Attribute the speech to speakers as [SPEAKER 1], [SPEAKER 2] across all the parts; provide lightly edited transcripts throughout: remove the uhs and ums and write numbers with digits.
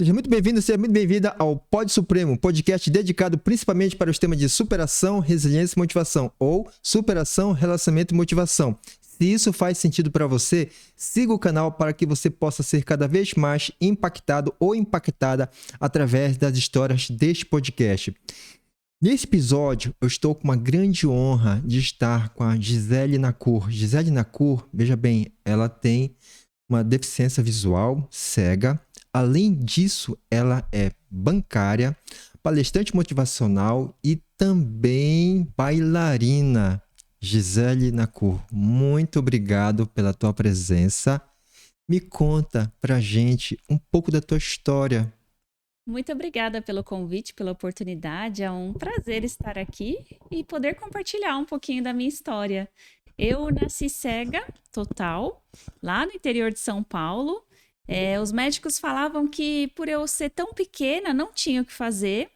[SPEAKER 1] Seja muito bem-vindo, seja muito bem-vinda ao Pod Supremo, podcast dedicado principalmente para os temas de superação, resiliência e motivação, ou superação, relacionamento e motivação. Se isso faz sentido para você, siga o canal para que você possa ser cada vez mais impactado ou impactada através das histórias deste podcast. Nesse episódio, eu estou com uma grande honra de estar com a Gisele Nacur. Gisele Nacur, veja bem, ela tem uma deficiência visual, cega. Além disso, ela é bancária, palestrante motivacional e também bailarina. Gisele Nacur, muito obrigado pela tua presença. Me conta pra gente um pouco da tua história.
[SPEAKER 2] Muito obrigada pelo convite, pela oportunidade. É um prazer estar aqui e poder compartilhar um pouquinho da minha história. Eu nasci cega, total, lá no interior de São Paulo. Os médicos falavam que por eu ser tão pequena, não tinha o que fazer.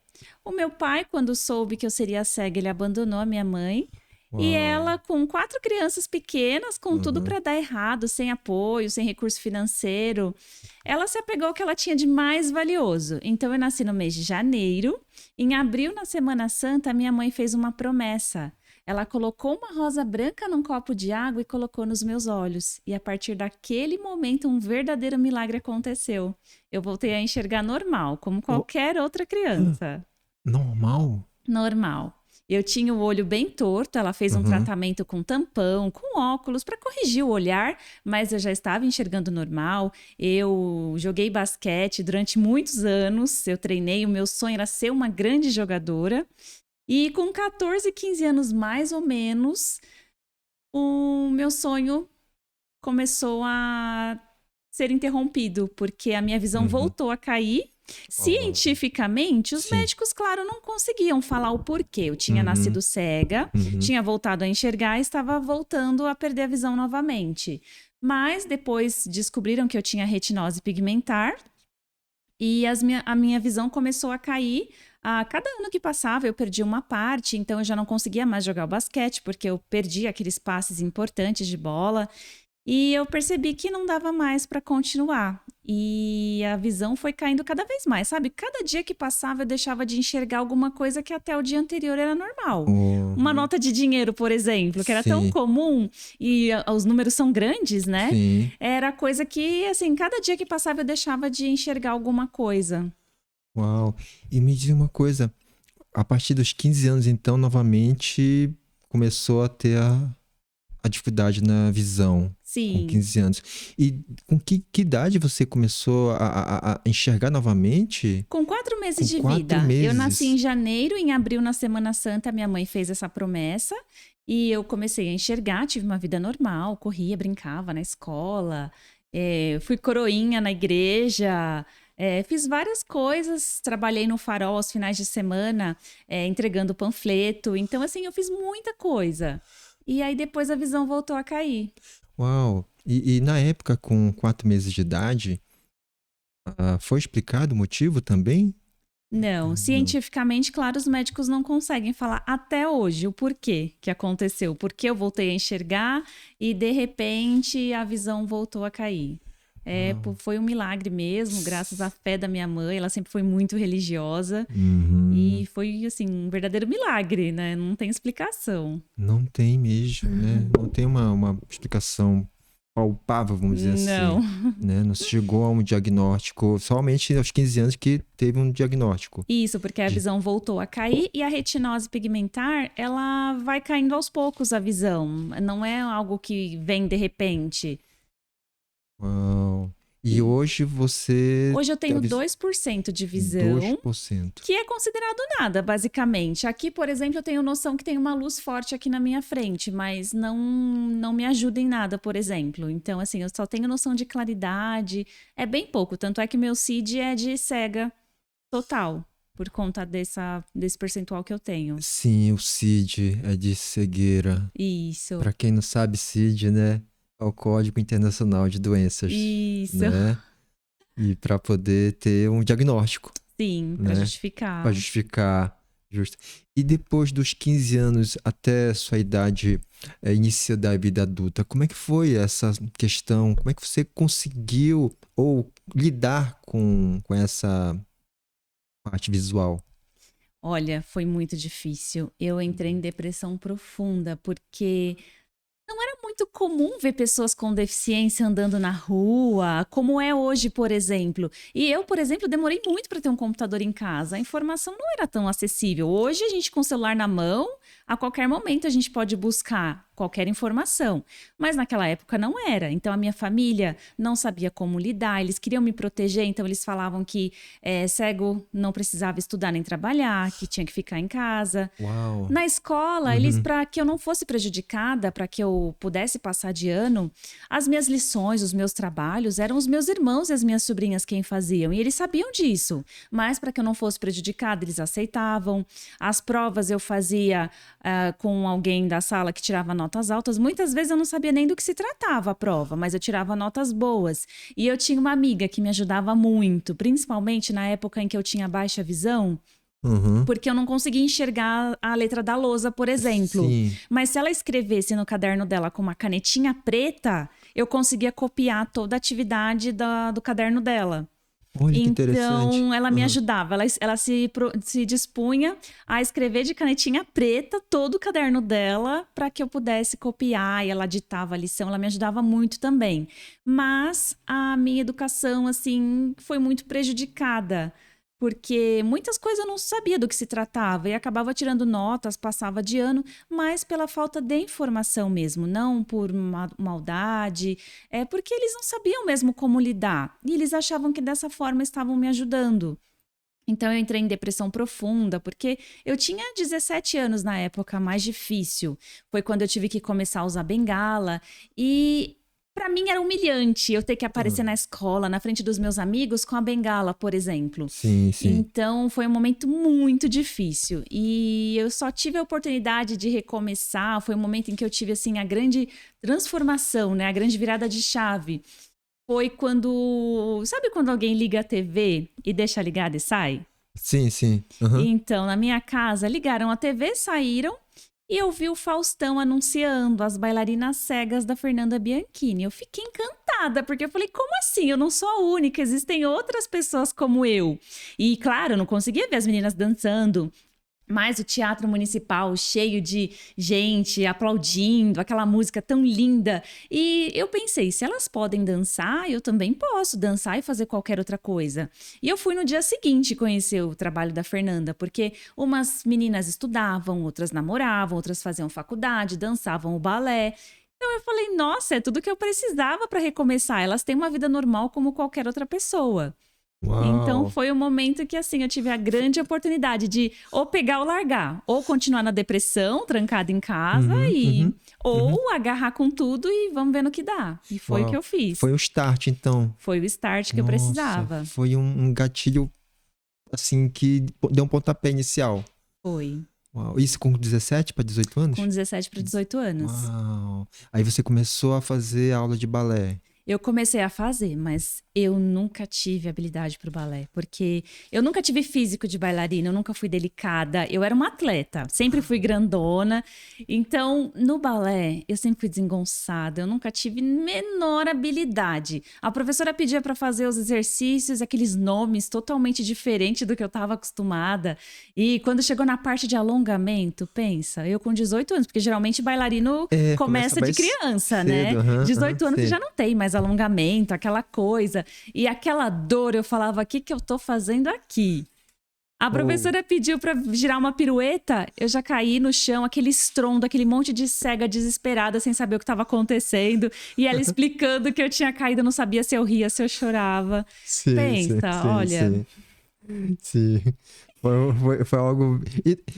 [SPEAKER 2] O meu pai, quando soube que eu seria cega, ele abandonou a minha mãe.
[SPEAKER 1] Uau.
[SPEAKER 2] E ela, com 4 crianças pequenas, com tudo para dar errado, sem apoio, sem recurso financeiro, ela se apegou ao que ela tinha de mais valioso. Então, eu nasci no mês de janeiro. Em abril, na Semana Santa, a minha mãe fez uma promessa. Ela colocou uma rosa branca num copo de água e colocou nos meus olhos. E a partir daquele momento, um verdadeiro milagre aconteceu. Eu voltei a enxergar normal, como qualquer outra criança.
[SPEAKER 1] Normal?
[SPEAKER 2] Normal. Eu tinha o olho bem torto, ela fez um tratamento com tampão, com óculos, para corrigir o olhar, mas eu já estava enxergando normal. Eu joguei basquete durante muitos anos, eu treinei, o meu sonho era ser uma grande jogadora. E com 14, 15 anos mais ou menos, o meu sonho começou a ser interrompido, porque a minha visão voltou a cair. Cientificamente, os médicos, claro, não conseguiam falar o porquê. Eu tinha nascido cega, tinha voltado a enxergar e estava voltando a perder a visão novamente. Mas depois descobriram que eu tinha retinose pigmentar e a minha visão começou a cair. A cada ano que passava, eu perdi uma parte, então eu já não conseguia mais jogar o basquete, porque eu perdi aqueles passes importantes de bola. E eu percebi que não dava mais para continuar. E a visão foi caindo cada vez mais, sabe? Cada dia que passava, eu deixava de enxergar alguma coisa que até o dia anterior era normal. Uma nota de dinheiro, por exemplo, que era tão comum e os números são grandes, né?
[SPEAKER 1] Sim.
[SPEAKER 2] Era coisa que, assim, cada dia que passava, eu deixava de enxergar alguma coisa.
[SPEAKER 1] Uau. E me diz uma coisa, a partir dos 15 anos, então, novamente, começou a ter a dificuldade na visão.
[SPEAKER 2] Sim.
[SPEAKER 1] Com 15 anos. E com que idade você começou a enxergar novamente?
[SPEAKER 2] Com 4 meses de
[SPEAKER 1] 4
[SPEAKER 2] vida.
[SPEAKER 1] meses.
[SPEAKER 2] Eu nasci em janeiro, em abril, na Semana Santa, minha mãe fez essa promessa e eu comecei a enxergar, tive uma vida normal, corria, brincava na escola, fui coroinha na igreja, fiz várias coisas, trabalhei no Farol aos finais de semana, entregando panfleto. Então, assim, eu fiz muita coisa. E aí depois a visão voltou a cair.
[SPEAKER 1] Uau! E na época, com 4 meses de idade, foi explicado o motivo também?
[SPEAKER 2] Não, cientificamente, claro, os médicos não conseguem falar até hoje o porquê que aconteceu. Porque eu voltei a enxergar e, de repente, a visão voltou a cair. Foi um milagre mesmo, graças à fé da minha mãe. Ela sempre foi muito religiosa. E foi, assim, um verdadeiro milagre, né? Não tem explicação.
[SPEAKER 1] Não tem mesmo, né? Não tem uma explicação palpável, vamos dizer
[SPEAKER 2] Não.
[SPEAKER 1] assim. Né? Não se chegou a um diagnóstico, somente aos 15 anos que teve um diagnóstico.
[SPEAKER 2] Isso, porque a visão voltou a cair e a retinose pigmentar, ela vai caindo aos poucos a visão. Não é algo que vem de repente.
[SPEAKER 1] Uau. E hoje você...
[SPEAKER 2] Hoje eu tenho 2% de visão,
[SPEAKER 1] 2%.
[SPEAKER 2] que é considerado nada, basicamente. Aqui, por exemplo, eu tenho noção que tem uma luz forte aqui na minha frente, mas não me ajuda em nada, por exemplo. Então, assim, eu só tenho noção de claridade, é bem pouco. Tanto é que meu CID é de cega total, por conta desse percentual que eu tenho.
[SPEAKER 1] Sim, o CID é de cegueira.
[SPEAKER 2] Isso.
[SPEAKER 1] Para quem não sabe, CID, né? É o Código Internacional de Doenças.
[SPEAKER 2] Isso.
[SPEAKER 1] Né? E para poder ter um diagnóstico.
[SPEAKER 2] Sim, para justificar.
[SPEAKER 1] Para justificar, justo. E depois dos 15 anos até sua idade, início da vida adulta, como é que foi essa questão? Como é que você conseguiu, ou lidar com essa parte visual?
[SPEAKER 2] Olha, foi muito difícil. Eu entrei em depressão profunda, porque não era muito comum ver pessoas com deficiência andando na rua, como é hoje, por exemplo. E eu, por exemplo, demorei muito para ter um computador em casa. A informação não era tão acessível. Hoje, a gente com o celular na mão, a qualquer momento a gente pode buscar qualquer informação. Mas naquela época não era. Então, a minha família não sabia como lidar, eles queriam me proteger, então eles falavam que cego não precisava estudar nem trabalhar, que tinha que ficar em casa.
[SPEAKER 1] Uau!
[SPEAKER 2] Na escola, eles, para que eu não fosse prejudicada, para que eu pudesse passar de ano, as minhas lições, os meus trabalhos, eram os meus irmãos e as minhas sobrinhas quem faziam. E eles sabiam disso. Mas para que eu não fosse prejudicada, eles aceitavam. As provas eu fazia com alguém da sala que tirava notas altas. Muitas vezes eu não sabia nem do que se tratava a prova, mas eu tirava notas boas. E eu tinha uma amiga que me ajudava muito, principalmente na época em que eu tinha baixa visão. Porque eu não conseguia enxergar a letra da lousa, por exemplo.
[SPEAKER 1] Sim.
[SPEAKER 2] Mas se ela escrevesse no caderno dela com uma canetinha preta, eu conseguia copiar toda a atividade do caderno dela.
[SPEAKER 1] Olha que interessante.
[SPEAKER 2] Então, ela me ajudava. Ela se dispunha a escrever de canetinha preta todo o caderno dela para que eu pudesse copiar. E ela ditava a lição. Ela me ajudava muito também. Mas a minha educação, assim, foi muito prejudicada. Porque muitas coisas eu não sabia do que se tratava e acabava tirando notas, passava de ano, mas pela falta de informação mesmo, não por maldade, porque eles não sabiam mesmo como lidar e eles achavam que dessa forma estavam me ajudando. Então eu entrei em depressão profunda, porque eu tinha 17 anos na época, mais difícil. Foi quando eu tive que começar a usar bengala e para mim era humilhante eu ter que aparecer na escola, na frente dos meus amigos com a bengala, por exemplo.
[SPEAKER 1] Sim, sim.
[SPEAKER 2] Então foi um momento muito difícil e eu só tive a oportunidade de recomeçar. Foi um momento em que eu tive assim a grande transformação, né? A grande virada de chave. Foi quando, sabe quando alguém liga a TV e deixa ligada e sai?
[SPEAKER 1] Sim, sim.
[SPEAKER 2] Então, na minha casa, ligaram a TV, saíram. E eu vi o Faustão anunciando as bailarinas cegas da Fernanda Bianchini. Eu fiquei encantada, porque eu falei, como assim? Eu não sou a única, existem outras pessoas como eu. E, claro, eu não conseguia ver as meninas dançando, mas o Teatro Municipal cheio de gente aplaudindo, aquela música tão linda. E eu pensei, se elas podem dançar, eu também posso dançar e fazer qualquer outra coisa. E eu fui no dia seguinte conhecer o trabalho da Fernanda, porque umas meninas estudavam, outras namoravam, outras faziam faculdade, dançavam o balé. Então eu falei, nossa, é tudo que eu precisava para recomeçar. Elas têm uma vida normal como qualquer outra pessoa.
[SPEAKER 1] Uau.
[SPEAKER 2] Então foi um momento que assim eu tive a grande oportunidade de ou pegar ou largar, ou continuar na depressão, trancada em casa ou agarrar com tudo e vamos ver no que dá. E foi o que eu fiz.
[SPEAKER 1] Foi o start, então.
[SPEAKER 2] Foi o start que eu precisava.
[SPEAKER 1] Foi um gatilho assim que deu um pontapé inicial.
[SPEAKER 2] Foi.
[SPEAKER 1] Uau. Isso com 17 para 18 anos?
[SPEAKER 2] Com 17 para 18 anos.
[SPEAKER 1] Uau. Aí você começou a fazer aula de balé.
[SPEAKER 2] Eu comecei a fazer, mas eu nunca tive habilidade para o balé, porque eu nunca tive físico de bailarina, eu nunca fui delicada, eu era uma atleta, sempre fui grandona, então no balé eu sempre fui desengonçada, eu nunca tive menor habilidade. A professora pedia para fazer os exercícios, aqueles nomes totalmente diferentes do que eu estava acostumada, e quando chegou na parte de alongamento, pensa, eu com 18 anos, porque geralmente bailarino começa de criança, cedo, né? 18 anos que já não tem mais alongamento, aquela coisa. E aquela dor, eu falava, o que eu tô fazendo aqui? A professora pediu para girar uma pirueta, eu já caí no chão, aquele estrondo, aquele monte de cega desesperada, sem saber o que estava acontecendo. E ela explicando que eu tinha caído, eu não sabia se eu ria, se eu chorava.
[SPEAKER 1] Sim,
[SPEAKER 2] pensa, olha...
[SPEAKER 1] Sim. Foi algo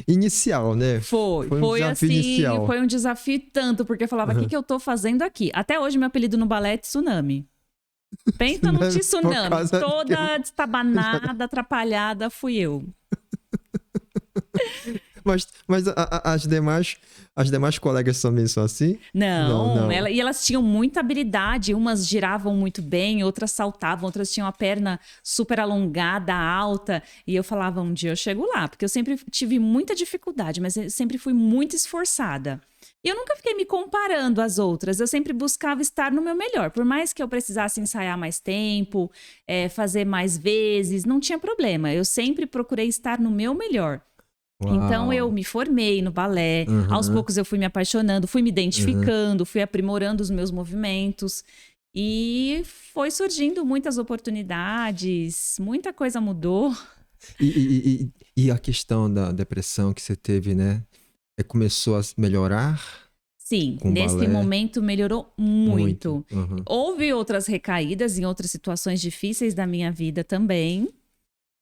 [SPEAKER 1] inicial, né?
[SPEAKER 2] Foi
[SPEAKER 1] um desafio
[SPEAKER 2] assim,
[SPEAKER 1] inicial.
[SPEAKER 2] Foi um desafio tanto, porque eu falava, o que eu tô fazendo aqui? Até hoje, meu apelido no balé é Tsunami. Pensa no tsunami, toda destabanada, atrapalhada, fui eu.
[SPEAKER 1] Mas as demais colegas também são assim?
[SPEAKER 2] Não. E elas tinham muita habilidade. Umas giravam muito bem, outras saltavam, outras tinham a perna super alongada, alta. E eu falava, um dia eu chego lá. Porque eu sempre tive muita dificuldade, mas eu sempre fui muito esforçada. E eu nunca fiquei me comparando às outras, eu sempre buscava estar no meu melhor. Por mais que eu precisasse ensaiar mais tempo, fazer mais vezes, não tinha problema. Eu sempre procurei estar no meu melhor. Então eu
[SPEAKER 1] Uau.
[SPEAKER 2] me formei no balé, aos
[SPEAKER 1] Uhum,
[SPEAKER 2] poucos eu fui me apaixonando, fui me
[SPEAKER 1] uhum.
[SPEAKER 2] identificando, fui aprimorando os meus movimentos. E foi surgindo muitas oportunidades, muita coisa mudou.
[SPEAKER 1] E a questão da depressão que você teve, né? Começou a melhorar
[SPEAKER 2] Sim,
[SPEAKER 1] com o
[SPEAKER 2] nesse
[SPEAKER 1] balé?
[SPEAKER 2] momento melhorou
[SPEAKER 1] Muito.
[SPEAKER 2] muito.
[SPEAKER 1] Uhum.
[SPEAKER 2] Houve outras recaídas em outras situações difíceis da minha vida também,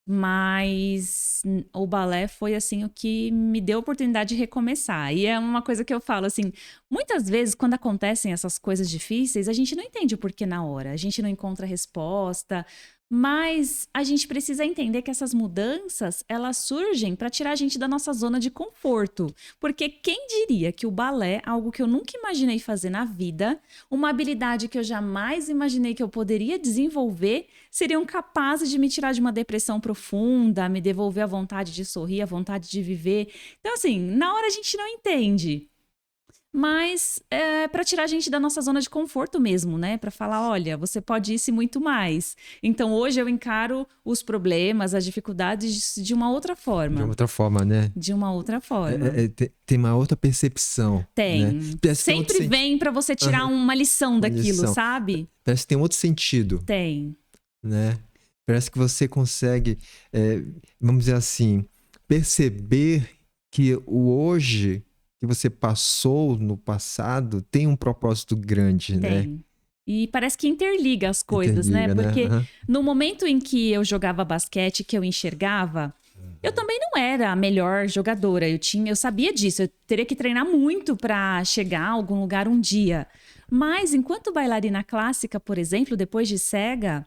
[SPEAKER 2] mas o balé foi assim o que me deu a oportunidade de recomeçar. E é uma coisa que eu falo assim, muitas vezes quando acontecem essas coisas difíceis, a gente não entende o porquê na hora, a gente não encontra resposta, mas a gente precisa entender que essas mudanças, elas surgem para tirar a gente da nossa zona de conforto. Porque quem diria que o balé, algo que eu nunca imaginei fazer na vida, uma habilidade que eu jamais imaginei que eu poderia desenvolver, seriam capazes de me tirar de uma depressão profunda, me devolver a vontade de sorrir, a vontade de viver. Então, assim, na hora a gente não entende. Mas é para tirar a gente da nossa zona de conforto mesmo, né? Para falar, olha, você pode isso e muito mais. Então, hoje eu encaro os problemas, as dificuldades de uma outra
[SPEAKER 1] De
[SPEAKER 2] forma.
[SPEAKER 1] outra forma, né?
[SPEAKER 2] De uma outra forma.
[SPEAKER 1] Tem uma outra percepção, né?
[SPEAKER 2] Tem.
[SPEAKER 1] Parece que tem outro
[SPEAKER 2] Sempre
[SPEAKER 1] sentido.
[SPEAKER 2] vem para você tirar uma lição
[SPEAKER 1] Uma
[SPEAKER 2] daquilo,
[SPEAKER 1] lição.
[SPEAKER 2] sabe?
[SPEAKER 1] Parece que tem outro sentido,
[SPEAKER 2] Tem.
[SPEAKER 1] né? Parece que você consegue, vamos dizer assim, perceber que o hoje que você passou no passado tem um propósito grande, né?
[SPEAKER 2] Tem. E parece que interliga as coisas, né?
[SPEAKER 1] Interliga, né?
[SPEAKER 2] Porque
[SPEAKER 1] Aham.
[SPEAKER 2] no momento em que eu jogava basquete, que eu enxergava, eu também não era a melhor jogadora. Eu sabia disso. Eu teria que treinar muito para chegar a algum lugar um dia. Mas enquanto bailarina clássica, por exemplo, depois de cega,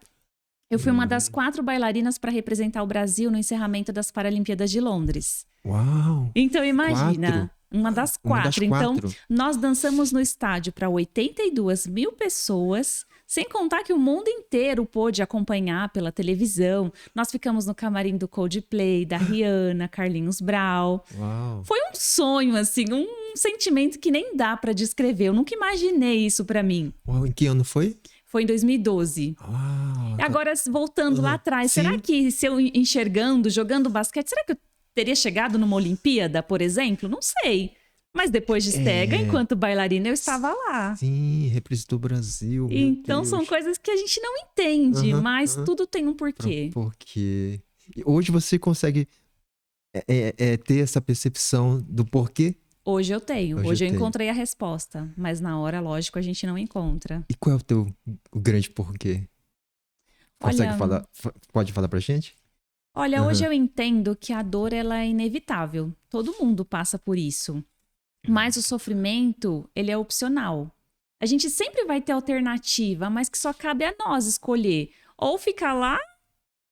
[SPEAKER 2] eu fui uma das 4 bailarinas para representar o Brasil no encerramento das Paralimpíadas de Londres.
[SPEAKER 1] Uau!
[SPEAKER 2] Então,
[SPEAKER 1] Quatro?
[SPEAKER 2] imagina, uma das
[SPEAKER 1] Uma das
[SPEAKER 2] 4. Então,
[SPEAKER 1] quatro?
[SPEAKER 2] nós dançamos no estádio para 82 mil pessoas, sem contar que o mundo inteiro pôde acompanhar pela televisão. Nós ficamos no camarim do Coldplay, da Rihanna, Carlinhos Brau.
[SPEAKER 1] Uau!
[SPEAKER 2] Foi um sonho, assim, um sentimento que nem dá para descrever. Eu nunca imaginei isso para mim.
[SPEAKER 1] Uau, em que ano foi?
[SPEAKER 2] Foi em 2012.
[SPEAKER 1] Uau!
[SPEAKER 2] Agora, voltando lá
[SPEAKER 1] Aham.
[SPEAKER 2] atrás, será
[SPEAKER 1] Sim.
[SPEAKER 2] que se eu enxergando, jogando basquete, será que eu teria chegado numa Olimpíada, por exemplo? Não sei. Mas depois de cega,
[SPEAKER 1] É.
[SPEAKER 2] enquanto bailarina, eu estava lá.
[SPEAKER 1] Sim, representou o Brasil, meu
[SPEAKER 2] Então são
[SPEAKER 1] Deus.
[SPEAKER 2] coisas que a gente não entende,
[SPEAKER 1] Aham,
[SPEAKER 2] mas
[SPEAKER 1] aham.
[SPEAKER 2] tudo tem um porquê.
[SPEAKER 1] Por quê? E hoje você consegue ter essa percepção do porquê?
[SPEAKER 2] Hoje eu tenho,
[SPEAKER 1] Hoje eu
[SPEAKER 2] hoje eu
[SPEAKER 1] tenho.
[SPEAKER 2] encontrei a resposta, mas na hora, lógico, a gente não encontra.
[SPEAKER 1] E qual é o grande porquê? Consegue
[SPEAKER 2] Olha,
[SPEAKER 1] falar? Pode falar pra gente?
[SPEAKER 2] olha, hoje
[SPEAKER 1] Aham.
[SPEAKER 2] eu entendo que a dor ela é inevitável. Todo mundo passa por isso. Mas o sofrimento, ele é opcional. A gente sempre vai ter alternativa, mas que só cabe a nós escolher. Ou ficar lá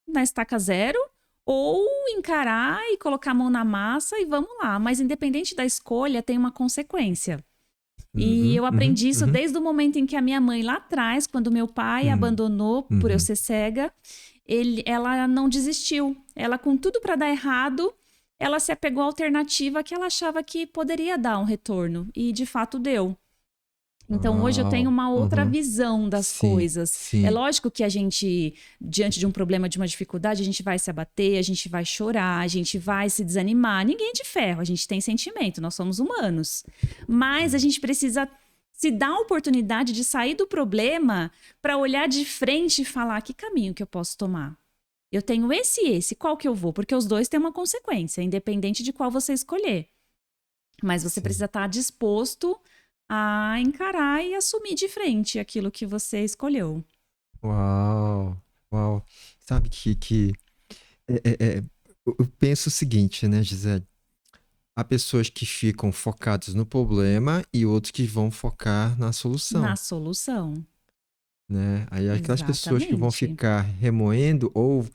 [SPEAKER 2] na estaca zero, ou encarar e colocar a mão na massa e vamos lá. Mas independente da escolha, tem uma consequência. E
[SPEAKER 1] Uhum,
[SPEAKER 2] eu
[SPEAKER 1] uhum,
[SPEAKER 2] aprendi isso
[SPEAKER 1] uhum,
[SPEAKER 2] desde o momento em que a minha mãe lá atrás, quando meu pai
[SPEAKER 1] uhum,
[SPEAKER 2] abandonou por eu
[SPEAKER 1] uhum.
[SPEAKER 2] ser cega, ela não desistiu. Ela, com tudo para dar errado, ela se apegou à alternativa que ela achava que poderia dar um retorno. E de fato deu. Então hoje eu tenho
[SPEAKER 1] Uau.
[SPEAKER 2] uma outra
[SPEAKER 1] Uhum.
[SPEAKER 2] visão das
[SPEAKER 1] Sim,
[SPEAKER 2] coisas. É
[SPEAKER 1] sim.
[SPEAKER 2] lógico que a gente, diante de um problema, de uma dificuldade, a gente vai se abater, a gente vai chorar, a gente vai se desanimar. Ninguém é de ferro, a gente tem sentimento, nós somos humanos. Mas a gente precisa se dar a oportunidade de sair do problema para olhar de frente e falar que caminho que eu posso tomar. Eu tenho esse e esse, qual que eu vou? Porque os dois têm uma consequência, independente de qual você escolher. Mas você
[SPEAKER 1] Sim.
[SPEAKER 2] precisa estar disposto a encarar e assumir de frente aquilo que você escolheu.
[SPEAKER 1] Uau. Uau. Sabe que eu penso o seguinte, né, Gisele? Há pessoas que ficam focadas no problema e outros que vão focar na
[SPEAKER 2] Na
[SPEAKER 1] solução,
[SPEAKER 2] solução.
[SPEAKER 1] né? Aí aquelas pessoas que vão
[SPEAKER 2] Exatamente.
[SPEAKER 1] ficar remoendo ou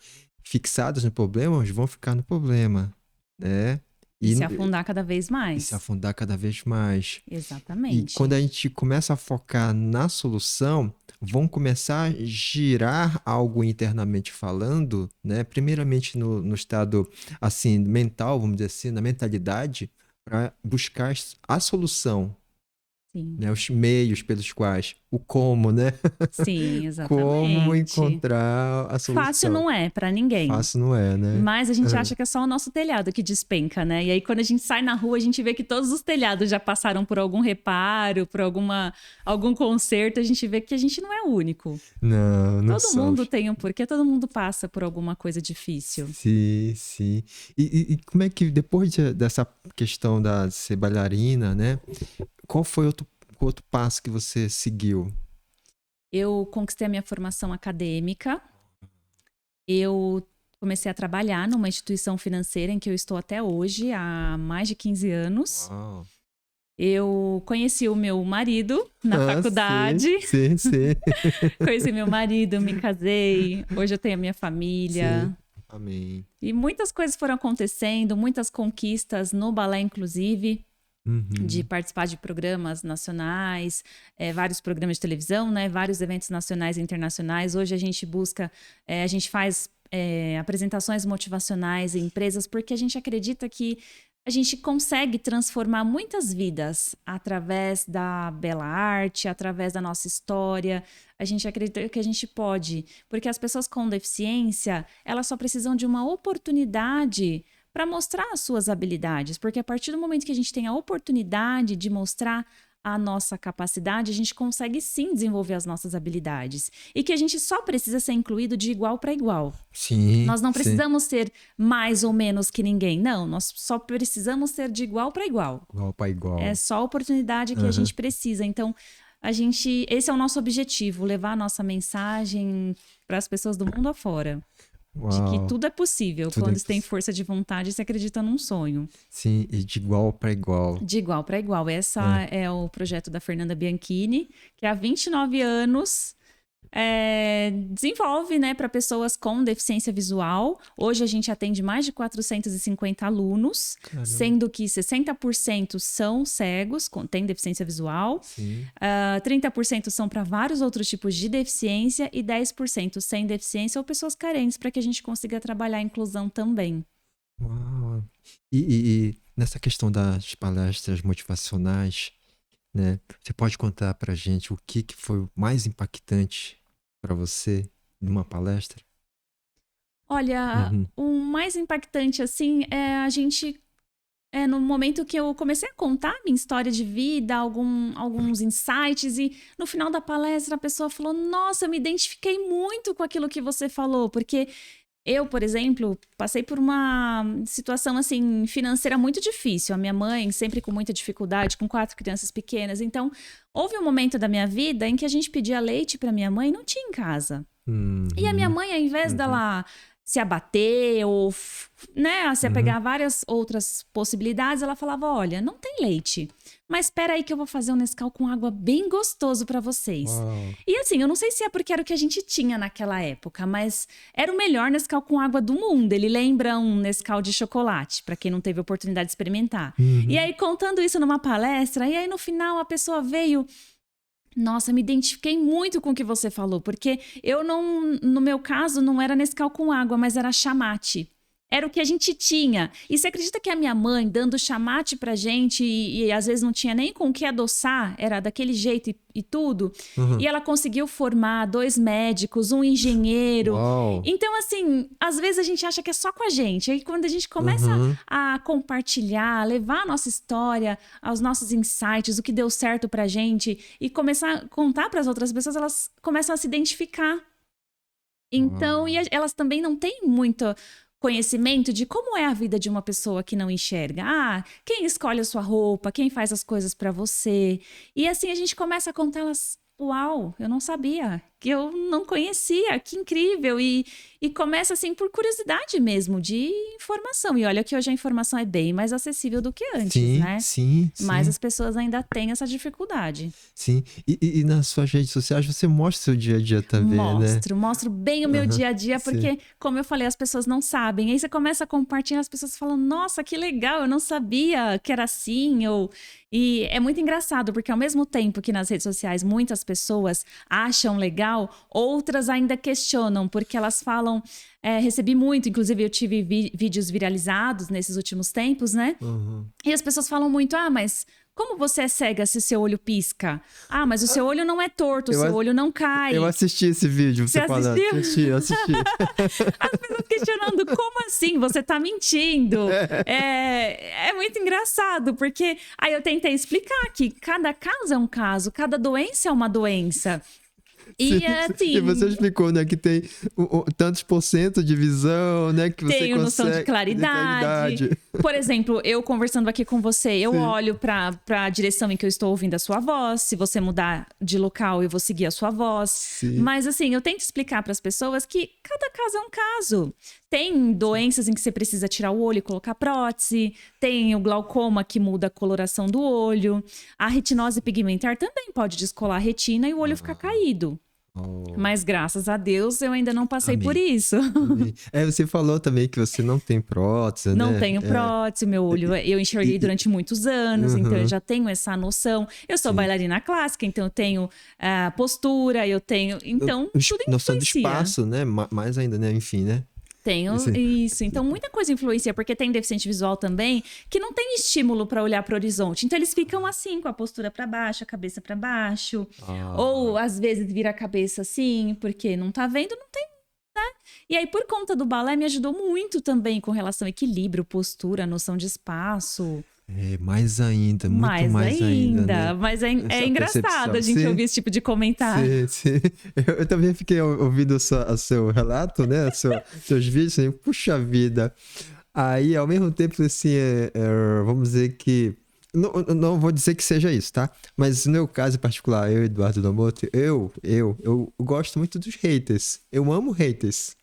[SPEAKER 1] fixadas no problema, elas vão ficar no problema, né?
[SPEAKER 2] E
[SPEAKER 1] E,
[SPEAKER 2] se afundar cada vez
[SPEAKER 1] e se
[SPEAKER 2] mais.
[SPEAKER 1] afundar cada vez mais. E quando
[SPEAKER 2] Exatamente.
[SPEAKER 1] a gente começa a focar na solução, vão começar a girar algo internamente falando, né? Primeiramente no estado assim mental, vamos dizer assim, na mentalidade, para buscar a solução,
[SPEAKER 2] Sim.
[SPEAKER 1] né? Os meios pelos quais, o como, né?
[SPEAKER 2] Sim,
[SPEAKER 1] Como
[SPEAKER 2] exatamente.
[SPEAKER 1] encontrar a solução.
[SPEAKER 2] Fácil não é para ninguém.
[SPEAKER 1] Fácil não é, né?
[SPEAKER 2] Mas a gente acha que é só o nosso telhado que despenca, né? E aí, quando a gente sai na rua, a gente vê que todos os telhados já passaram por algum reparo, por algum conserto. A gente vê que a gente não é o único.
[SPEAKER 1] Não
[SPEAKER 2] Todo mundo tem um porquê, todo mundo passa por alguma coisa difícil.
[SPEAKER 1] Sim, sim. E como é que, depois dessa questão de ser bailarina, né? Qual foi outro passo que você seguiu?
[SPEAKER 2] Eu conquistei a minha formação acadêmica. Eu comecei a trabalhar numa instituição financeira em que eu estou até hoje, há mais de 15 anos.
[SPEAKER 1] Uau.
[SPEAKER 2] Eu conheci o meu marido na faculdade.
[SPEAKER 1] Sim.
[SPEAKER 2] Conheci meu marido, me casei. Hoje eu tenho a minha família.
[SPEAKER 1] Sim. Amém.
[SPEAKER 2] E muitas coisas foram acontecendo, muitas conquistas no balé, inclusive. De participar de programas nacionais, vários programas de televisão, né? Vários eventos nacionais e internacionais. Hoje a gente busca, a gente faz apresentações motivacionais em empresas porque a gente acredita que a gente consegue transformar muitas vidas através da bela arte, através da nossa história. A gente acredita que a gente pode, porque as pessoas com deficiência, elas só precisam de uma oportunidade para mostrar as suas habilidades, porque a partir do momento que a gente tem a oportunidade de mostrar a nossa capacidade, a gente consegue sim desenvolver as nossas habilidades. E que a gente só precisa ser incluído de igual para igual.
[SPEAKER 1] Sim.
[SPEAKER 2] Nós não precisamos ser mais ou menos que ninguém. Não, nós só precisamos ser de igual para igual.
[SPEAKER 1] Igual para igual.
[SPEAKER 2] É só a oportunidade que a gente precisa. Então, esse é o nosso objetivo, levar a nossa mensagem para as pessoas do mundo afora.
[SPEAKER 1] Uau.
[SPEAKER 2] De que tudo é possível. Quando você tem força de vontade, você acredita num sonho.
[SPEAKER 1] Sim, e de igual para igual.
[SPEAKER 2] De igual para igual. Esse é o projeto da Fernanda Bianchini, que há 29 anos desenvolve, né, para pessoas com deficiência visual. Hoje a gente atende mais de 450 alunos,
[SPEAKER 1] Caramba.
[SPEAKER 2] Sendo que 60% são cegos, têm deficiência visual, 30% são para vários outros tipos de deficiência e 10% sem deficiência ou pessoas carentes, para que a gente consiga trabalhar a inclusão também.
[SPEAKER 1] Uau. E nessa questão das palestras motivacionais, né, você pode contar para a gente o que foi o mais impactante para você numa palestra?
[SPEAKER 2] Olha, o mais impactante, assim, é a gente... no momento que eu comecei a contar minha história de vida, alguns insights, e no final da palestra a pessoa falou: nossa, eu me identifiquei muito com aquilo que você falou, porque eu, por exemplo, passei por uma situação assim financeira muito difícil. A minha mãe sempre com muita dificuldade, com 4 crianças pequenas. Então, houve um momento da minha vida em que a gente pedia leite para minha mãe e não tinha em casa. E a minha mãe, ao invés dela se abater ou, né, se apegar a várias outras possibilidades, ela falava: olha, não tem leite, mas espera aí que eu vou fazer um Nescau com água bem gostoso para vocês.
[SPEAKER 1] Uau.
[SPEAKER 2] E assim, eu não sei se é porque era o que a gente tinha naquela época, mas era o melhor Nescau com água do mundo. Ele lembra um Nescau de chocolate, para quem não teve oportunidade de experimentar. E aí, contando isso numa palestra, e aí no final a pessoa veio: nossa, me identifiquei muito com o que você falou, porque eu não, no meu caso, não era Nescau com água, mas era chamate. Era o que a gente tinha. E você acredita que a minha mãe, dando chamate pra gente, e às vezes não tinha nem com o que adoçar, era daquele jeito e tudo, e ela conseguiu formar 2 médicos, um engenheiro.
[SPEAKER 1] Uau.
[SPEAKER 2] Então, assim, às vezes a gente acha que é só com a gente. Aí quando a gente começa a compartilhar, levar a nossa história, os nossos insights, o que deu certo pra gente, e começar a contar pras outras pessoas, elas começam a se identificar. Então, e elas também não têm muito conhecimento de como é a vida de uma pessoa que não enxerga. Quem escolhe a sua roupa, quem faz as coisas pra você. E assim a gente começa a contar, elas: uau, eu não sabia, que eu não conhecia, que incrível. E começa assim por curiosidade mesmo, de informação. E olha que hoje a informação é bem mais acessível do que antes, né?
[SPEAKER 1] Sim.
[SPEAKER 2] Mas as pessoas ainda têm essa dificuldade.
[SPEAKER 1] Sim. E nas suas redes sociais você mostra o seu dia a dia também, né?
[SPEAKER 2] Mostro bem o meu dia a dia, porque, como eu falei, as pessoas não sabem. Aí você começa a compartilhar, as pessoas falam: nossa, que legal, eu não sabia que era assim. E é muito engraçado, porque ao mesmo tempo que nas redes sociais muitas pessoas acham legal, outras ainda questionam, porque elas falam... recebi muito, inclusive eu tive vídeos viralizados nesses últimos tempos, né? E as pessoas falam muito: mas Como você é cega se seu olho pisca? Ah, mas o seu olho não é torto, o seu olho não cai.
[SPEAKER 1] Eu assisti esse vídeo, você falando.
[SPEAKER 2] Assistiu?
[SPEAKER 1] Assisti.
[SPEAKER 2] As pessoas questionando, como assim? Você tá mentindo? É muito engraçado, porque aí eu tentei explicar que cada caso é um caso, cada doença é uma doença. E assim.
[SPEAKER 1] E você explicou, né, que tem tantos por cento de visão, né, que você
[SPEAKER 2] tenho noção de claridade. Por exemplo, eu conversando aqui com você, eu olho para a direção em que eu estou ouvindo a sua voz. Se você mudar de local, eu vou seguir a sua voz.
[SPEAKER 1] Sim.
[SPEAKER 2] Mas assim, eu tento explicar para as pessoas que cada caso é um caso. Tem doenças em que você precisa tirar o olho e colocar prótese. Tem o glaucoma que muda a coloração do olho. A retinose pigmentar também pode descolar a retina e o olho ficar caído. Mas graças a Deus eu ainda não passei por isso.
[SPEAKER 1] Você falou também que você não tem prótese, né?
[SPEAKER 2] Não tenho prótese, meu olho eu enxerguei durante muitos anos, então eu já tenho essa noção. Eu sou bailarina clássica, então eu tenho postura, eu tenho... Então, tudo influencia.
[SPEAKER 1] Noção de espaço, né? Mais ainda, né? Enfim, né?
[SPEAKER 2] Tenho isso. Então, muita coisa influencia, porque tem deficiente visual também que não tem estímulo para olhar para o horizonte. Então, eles ficam assim, com a postura para baixo, a cabeça para baixo. Ou, às vezes, vira a cabeça assim, porque não tá vendo, não tem, né? E aí, por conta do balé, me ajudou muito também com relação ao equilíbrio, postura, noção de espaço.
[SPEAKER 1] Mais ainda, muito mais ainda, né?
[SPEAKER 2] Mas é engraçado a gente ouvir esse tipo de comentário.
[SPEAKER 1] Sim. Eu também fiquei ouvindo o seu relato, né? Seus vídeos, assim, puxa vida. Aí, ao mesmo tempo, assim, vamos dizer que... Não vou dizer que seja isso, tá? Mas no meu caso em particular, eu, Eduardo Damoto, eu gosto muito dos haters. Eu amo haters,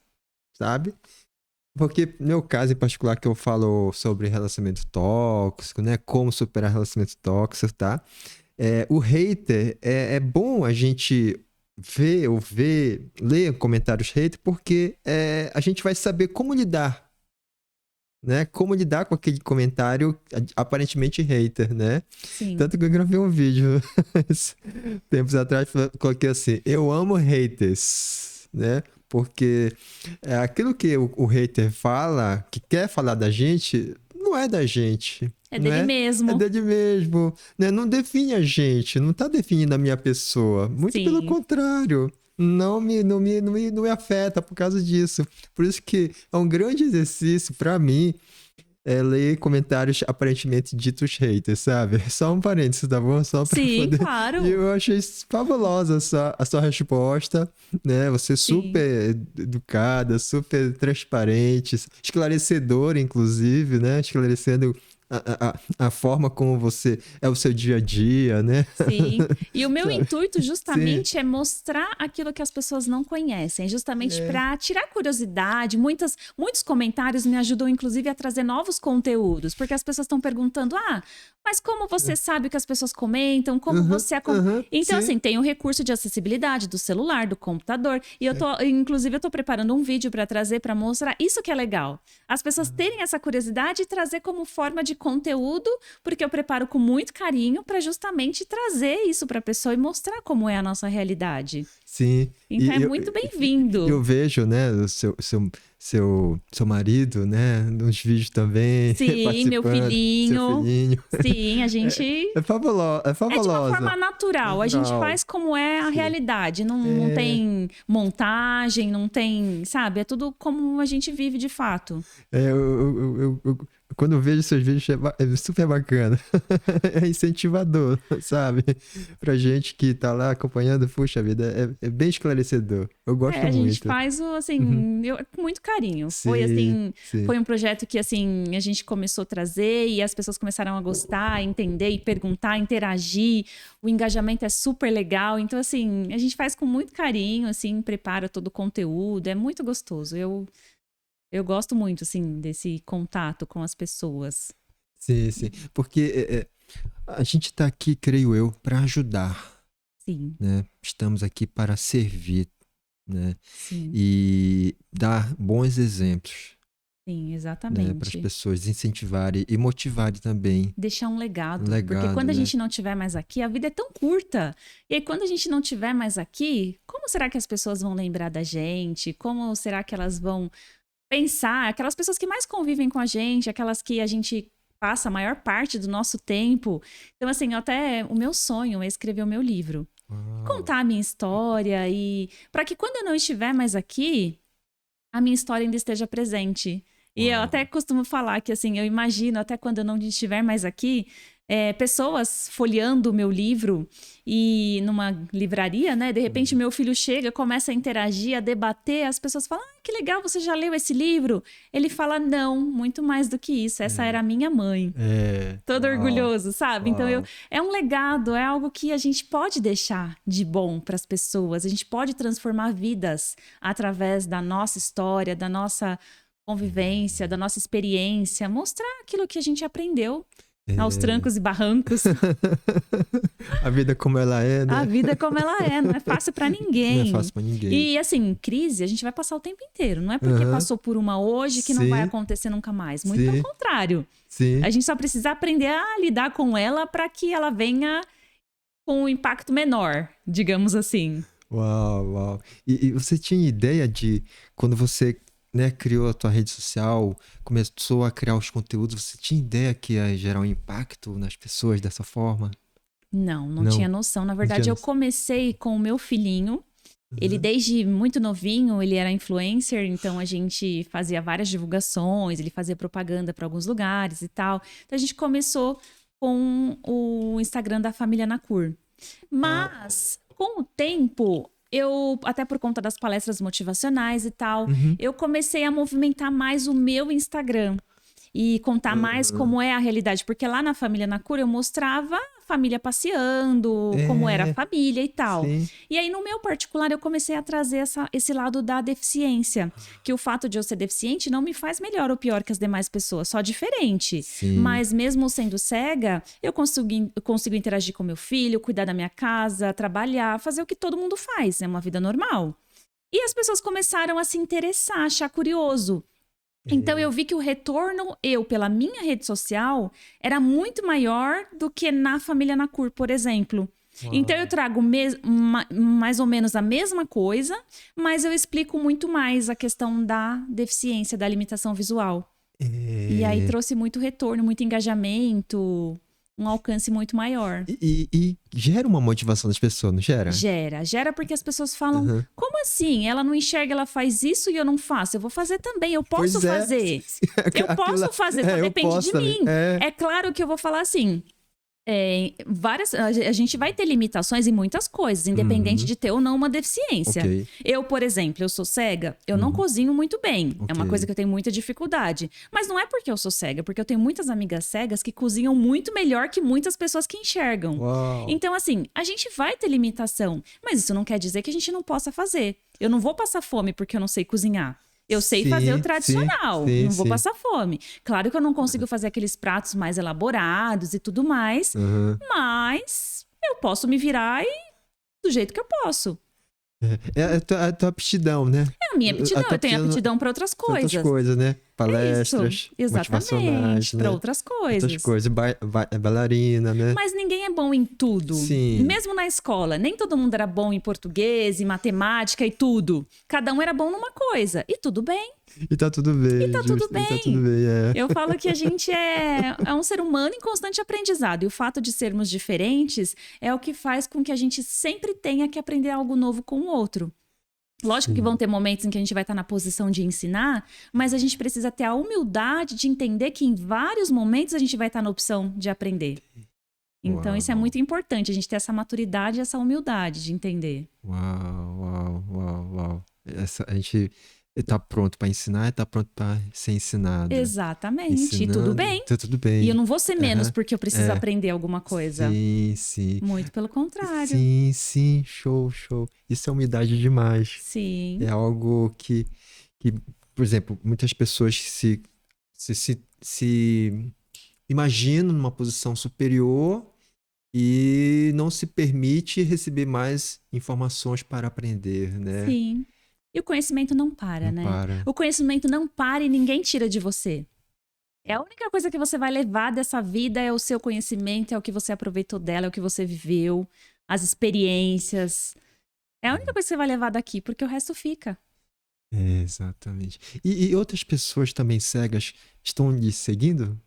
[SPEAKER 1] sabe? Porque, no meu caso em particular, que eu falo sobre relacionamento tóxico, né? Como superar relacionamento tóxico, tá? O hater, é bom a gente ler comentários hater, porque a gente vai saber como lidar, né? Como lidar com aquele comentário aparentemente hater, né?
[SPEAKER 2] Sim.
[SPEAKER 1] Tanto que eu gravei um vídeo tempos atrás, coloquei assim, eu amo haters, né? Porque aquilo que o hater fala, que quer falar da gente, não é da gente.
[SPEAKER 2] É dele mesmo.
[SPEAKER 1] É dele mesmo. Né? Não define a gente, não tá definindo a minha pessoa. Muito pelo contrário. Não me afeta por causa disso. Por isso que é um grande exercício para mim ler comentários aparentemente ditos haters, sabe? Só um parênteses, tá bom? Só pra poder...
[SPEAKER 2] claro.
[SPEAKER 1] E eu achei fabulosa a sua resposta, né? Você super educada, super transparente, esclarecedora, inclusive, né? Esclarecendo a forma como você é o seu dia a dia, né?
[SPEAKER 2] Sim. E o meu intuito justamente é mostrar aquilo que as pessoas não conhecem, justamente para tirar curiosidade. Muitos comentários me ajudam, inclusive, a trazer novos conteúdos, porque as pessoas estão perguntando, mas como você sabe o que as pessoas comentam? Como você... Então, assim, tem o recurso de acessibilidade do celular, do computador, e inclusive, eu tô preparando um vídeo para trazer, para mostrar isso que é legal. As pessoas terem essa curiosidade e trazer como forma de conteúdo, porque eu preparo com muito carinho para justamente trazer isso para a pessoa e mostrar como é a nossa realidade.
[SPEAKER 1] Sim.
[SPEAKER 2] Então é muito bem-vindo.
[SPEAKER 1] Eu vejo, né, o seu marido, né, nos vídeos também.
[SPEAKER 2] Sim, meu filhinho.
[SPEAKER 1] Seu filhinho.
[SPEAKER 2] Sim, a gente...
[SPEAKER 1] É fabulosa.
[SPEAKER 2] É de uma forma natural. A gente faz como é a realidade. Não tem montagem, não tem... Sabe? É tudo como a gente vive de fato.
[SPEAKER 1] Quando eu vejo seus vídeos, é super bacana. É incentivador, sabe? Pra gente que tá lá acompanhando, puxa vida, é bem esclarecedor. Eu gosto muito. A gente
[SPEAKER 2] faz, assim, com muito carinho. Foi um projeto que, assim, a gente começou a trazer e as pessoas começaram a gostar, entender e perguntar, interagir. O engajamento é super legal. Então, assim, a gente faz com muito carinho, assim, prepara todo o conteúdo. É muito gostoso. Eu gosto muito, assim, desse contato com as pessoas.
[SPEAKER 1] Sim. Porque a gente tá aqui, creio eu, para ajudar.
[SPEAKER 2] Sim.
[SPEAKER 1] Né? Estamos aqui para servir, né?
[SPEAKER 2] Sim.
[SPEAKER 1] E dar bons exemplos.
[SPEAKER 2] Sim, exatamente.
[SPEAKER 1] Né? Para as pessoas incentivarem e motivarem também.
[SPEAKER 2] Deixar um legado. Porque quando a gente não estiver mais aqui, a vida é tão curta. E aí, quando a gente não estiver mais aqui, como será que as pessoas vão lembrar da gente? Como será que elas vão... pensar, aquelas pessoas que mais convivem com a gente, aquelas que a gente passa a maior parte do nosso tempo. Então, assim, o meu sonho é escrever o meu livro. Contar a minha história e para que quando eu não estiver mais aqui, a minha história ainda esteja presente. E eu até costumo falar que, assim, eu imagino até quando eu não estiver mais aqui, pessoas folheando o meu livro e numa livraria, né? De repente, meu filho chega, começa a interagir, a debater, as pessoas falam, que legal, você já leu esse livro? Ele fala, não, muito mais do que isso, essa era a minha mãe. Todo orgulhoso, sabe? Então, é um legado, é algo que a gente pode deixar de bom para as pessoas, a gente pode transformar vidas através da nossa história, da nossa convivência, da nossa experiência, mostrar aquilo que a gente aprendeu aos trancos e barrancos.
[SPEAKER 1] A vida como ela é, né?
[SPEAKER 2] A vida como ela é, não é fácil pra ninguém.
[SPEAKER 1] Não é fácil pra ninguém.
[SPEAKER 2] E assim, crise a gente vai passar o tempo inteiro. Não é porque passou por uma hoje que não vai acontecer nunca mais. Muito pelo contrário.
[SPEAKER 1] Sim.
[SPEAKER 2] A gente só precisa aprender a lidar com ela para que ela venha com um impacto menor, digamos assim.
[SPEAKER 1] Uau. E você tinha ideia de quando você, né, criou a tua rede social, começou a criar os conteúdos, você tinha ideia que ia gerar um impacto nas pessoas dessa forma?
[SPEAKER 2] Não tinha noção. Na verdade, eu comecei com o meu filhinho. Ele, desde muito novinho, ele era influencer, então a gente fazia várias divulgações, ele fazia propaganda para alguns lugares e tal. Então a gente começou com o Instagram da família Nacur. Mas, com o tempo, até por conta das palestras motivacionais e tal, eu comecei a movimentar mais o meu Instagram e contar mais como é a realidade. Porque lá na família Nacur eu mostrava a família passeando, como era a família e tal.
[SPEAKER 1] Sim.
[SPEAKER 2] E aí, no meu particular, eu comecei a trazer esse lado da deficiência. Que o fato de eu ser deficiente não me faz melhor ou pior que as demais pessoas, só diferente.
[SPEAKER 1] Sim.
[SPEAKER 2] Mas mesmo sendo cega, eu consigo interagir com meu filho, cuidar da minha casa, trabalhar, fazer o que todo mundo faz. É uma vida normal. E as pessoas começaram a se interessar, achar curioso. Então, eu vi que o retorno, pela minha rede social, era muito maior do que na família Nacur, por exemplo. Então, eu trago mais ou menos a mesma coisa, mas eu explico muito mais a questão da deficiência, da limitação visual. E aí, trouxe muito retorno, muito engajamento, um alcance muito maior.
[SPEAKER 1] E gera uma motivação das pessoas, não gera?
[SPEAKER 2] Gera porque as pessoas falam, como assim? Ela não enxerga, ela faz isso e eu não faço. Eu vou fazer também, eu posso fazer. Eu posso fazer, só depende de mim. É claro que eu vou falar assim, a gente vai ter limitações em muitas coisas, independente de ter ou não uma deficiência. Eu, por exemplo, eu sou cega, eu não cozinho muito bem. É uma coisa que eu tenho muita dificuldade. Mas não é porque eu sou cega, porque eu tenho muitas amigas cegas que cozinham muito melhor que muitas pessoas que enxergam. Então, assim, a gente vai ter limitação, mas isso não quer dizer que a gente não possa fazer. Eu não vou passar fome porque eu não sei cozinhar. Eu sei fazer o tradicional, não vou passar fome. Claro que eu não consigo fazer aqueles pratos mais elaborados e tudo mais, mas eu posso me virar do jeito que eu posso.
[SPEAKER 1] É a tua aptidão, né?
[SPEAKER 2] É a minha aptidão, eu tenho aptidão para outras coisas.
[SPEAKER 1] Outras coisas, né? Palestras,
[SPEAKER 2] exatamente, para outras coisas.
[SPEAKER 1] Outras coisas, bailarina, né?
[SPEAKER 2] Mas ninguém é bom em tudo.
[SPEAKER 1] Sim.
[SPEAKER 2] Mesmo na escola, nem todo mundo era bom em português, em matemática e tudo. Cada um era bom numa coisa, e tudo bem.
[SPEAKER 1] E tá tudo bem.
[SPEAKER 2] E tá tudo bem.
[SPEAKER 1] Tá tudo bem,
[SPEAKER 2] Eu falo que a gente é um ser humano em constante aprendizado. E o fato de sermos diferentes é o que faz com que a gente sempre tenha que aprender algo novo com o outro. Lógico que vão ter momentos em que a gente vai estar na posição de ensinar, mas a gente precisa ter a humildade de entender que em vários momentos a gente vai estar na opção de aprender. Então, isso é muito importante, a gente ter essa maturidade e essa humildade de entender.
[SPEAKER 1] Uau. A gente tá pronto para ensinar e tá pronto para ser ensinado.
[SPEAKER 2] Exatamente.
[SPEAKER 1] Ensinando,
[SPEAKER 2] e tudo bem.
[SPEAKER 1] Tá tudo bem.
[SPEAKER 2] E eu não vou ser menos porque eu preciso aprender alguma coisa.
[SPEAKER 1] Sim.
[SPEAKER 2] Muito pelo contrário.
[SPEAKER 1] Sim. Show. Isso é humildade demais.
[SPEAKER 2] Sim.
[SPEAKER 1] É algo que por exemplo, muitas pessoas se imaginam numa posição superior e não se permite receber mais informações para aprender, né?
[SPEAKER 2] Sim. E o conhecimento não para, né?
[SPEAKER 1] Para.
[SPEAKER 2] O conhecimento não para e ninguém tira de você. É a única coisa que você vai levar dessa vida é o seu conhecimento, é o que você aproveitou dela, é o que você viveu, as experiências. É a única coisa que você vai levar daqui, porque o resto fica.
[SPEAKER 1] Exatamente. E outras pessoas também cegas estão lhe seguindo?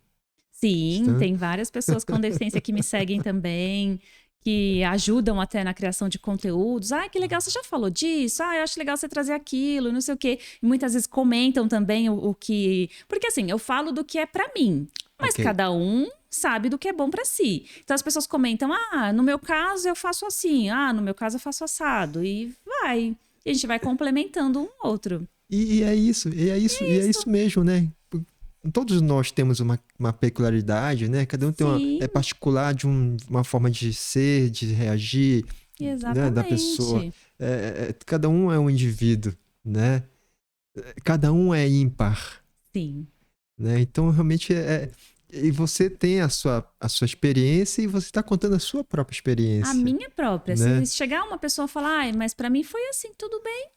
[SPEAKER 2] Sim,
[SPEAKER 1] Então,
[SPEAKER 2] tem várias pessoas com deficiência que me seguem também, que ajudam até na criação de conteúdos. Ah, que legal, você já falou disso? Ah, eu acho legal você trazer aquilo, não sei o quê. E muitas vezes comentam também o que... Porque assim, eu falo do que é pra mim, mas
[SPEAKER 1] ok.
[SPEAKER 2] cada um sabe do que é bom pra si. Então as pessoas comentam, ah, no meu caso eu faço assim, ah, no meu caso eu faço assado. E vai. E a gente vai complementando um outro.
[SPEAKER 1] E é isso, e é isso mesmo, né? Todos nós temos uma peculiaridade, né? Cada um tem
[SPEAKER 2] Sim,
[SPEAKER 1] é particular de uma forma de ser, de reagir, né? Da pessoa.
[SPEAKER 2] exatamente.
[SPEAKER 1] Cada um é um indivíduo, né? Cada um é ímpar,
[SPEAKER 2] Sim.
[SPEAKER 1] né? Então, realmente, e você tem a sua experiência e você está contando a sua própria
[SPEAKER 2] A
[SPEAKER 1] experiência,
[SPEAKER 2] minha própria.
[SPEAKER 1] né?
[SPEAKER 2] Se chegar uma pessoa e falar, ai, mas pra mim foi assim, tudo bem.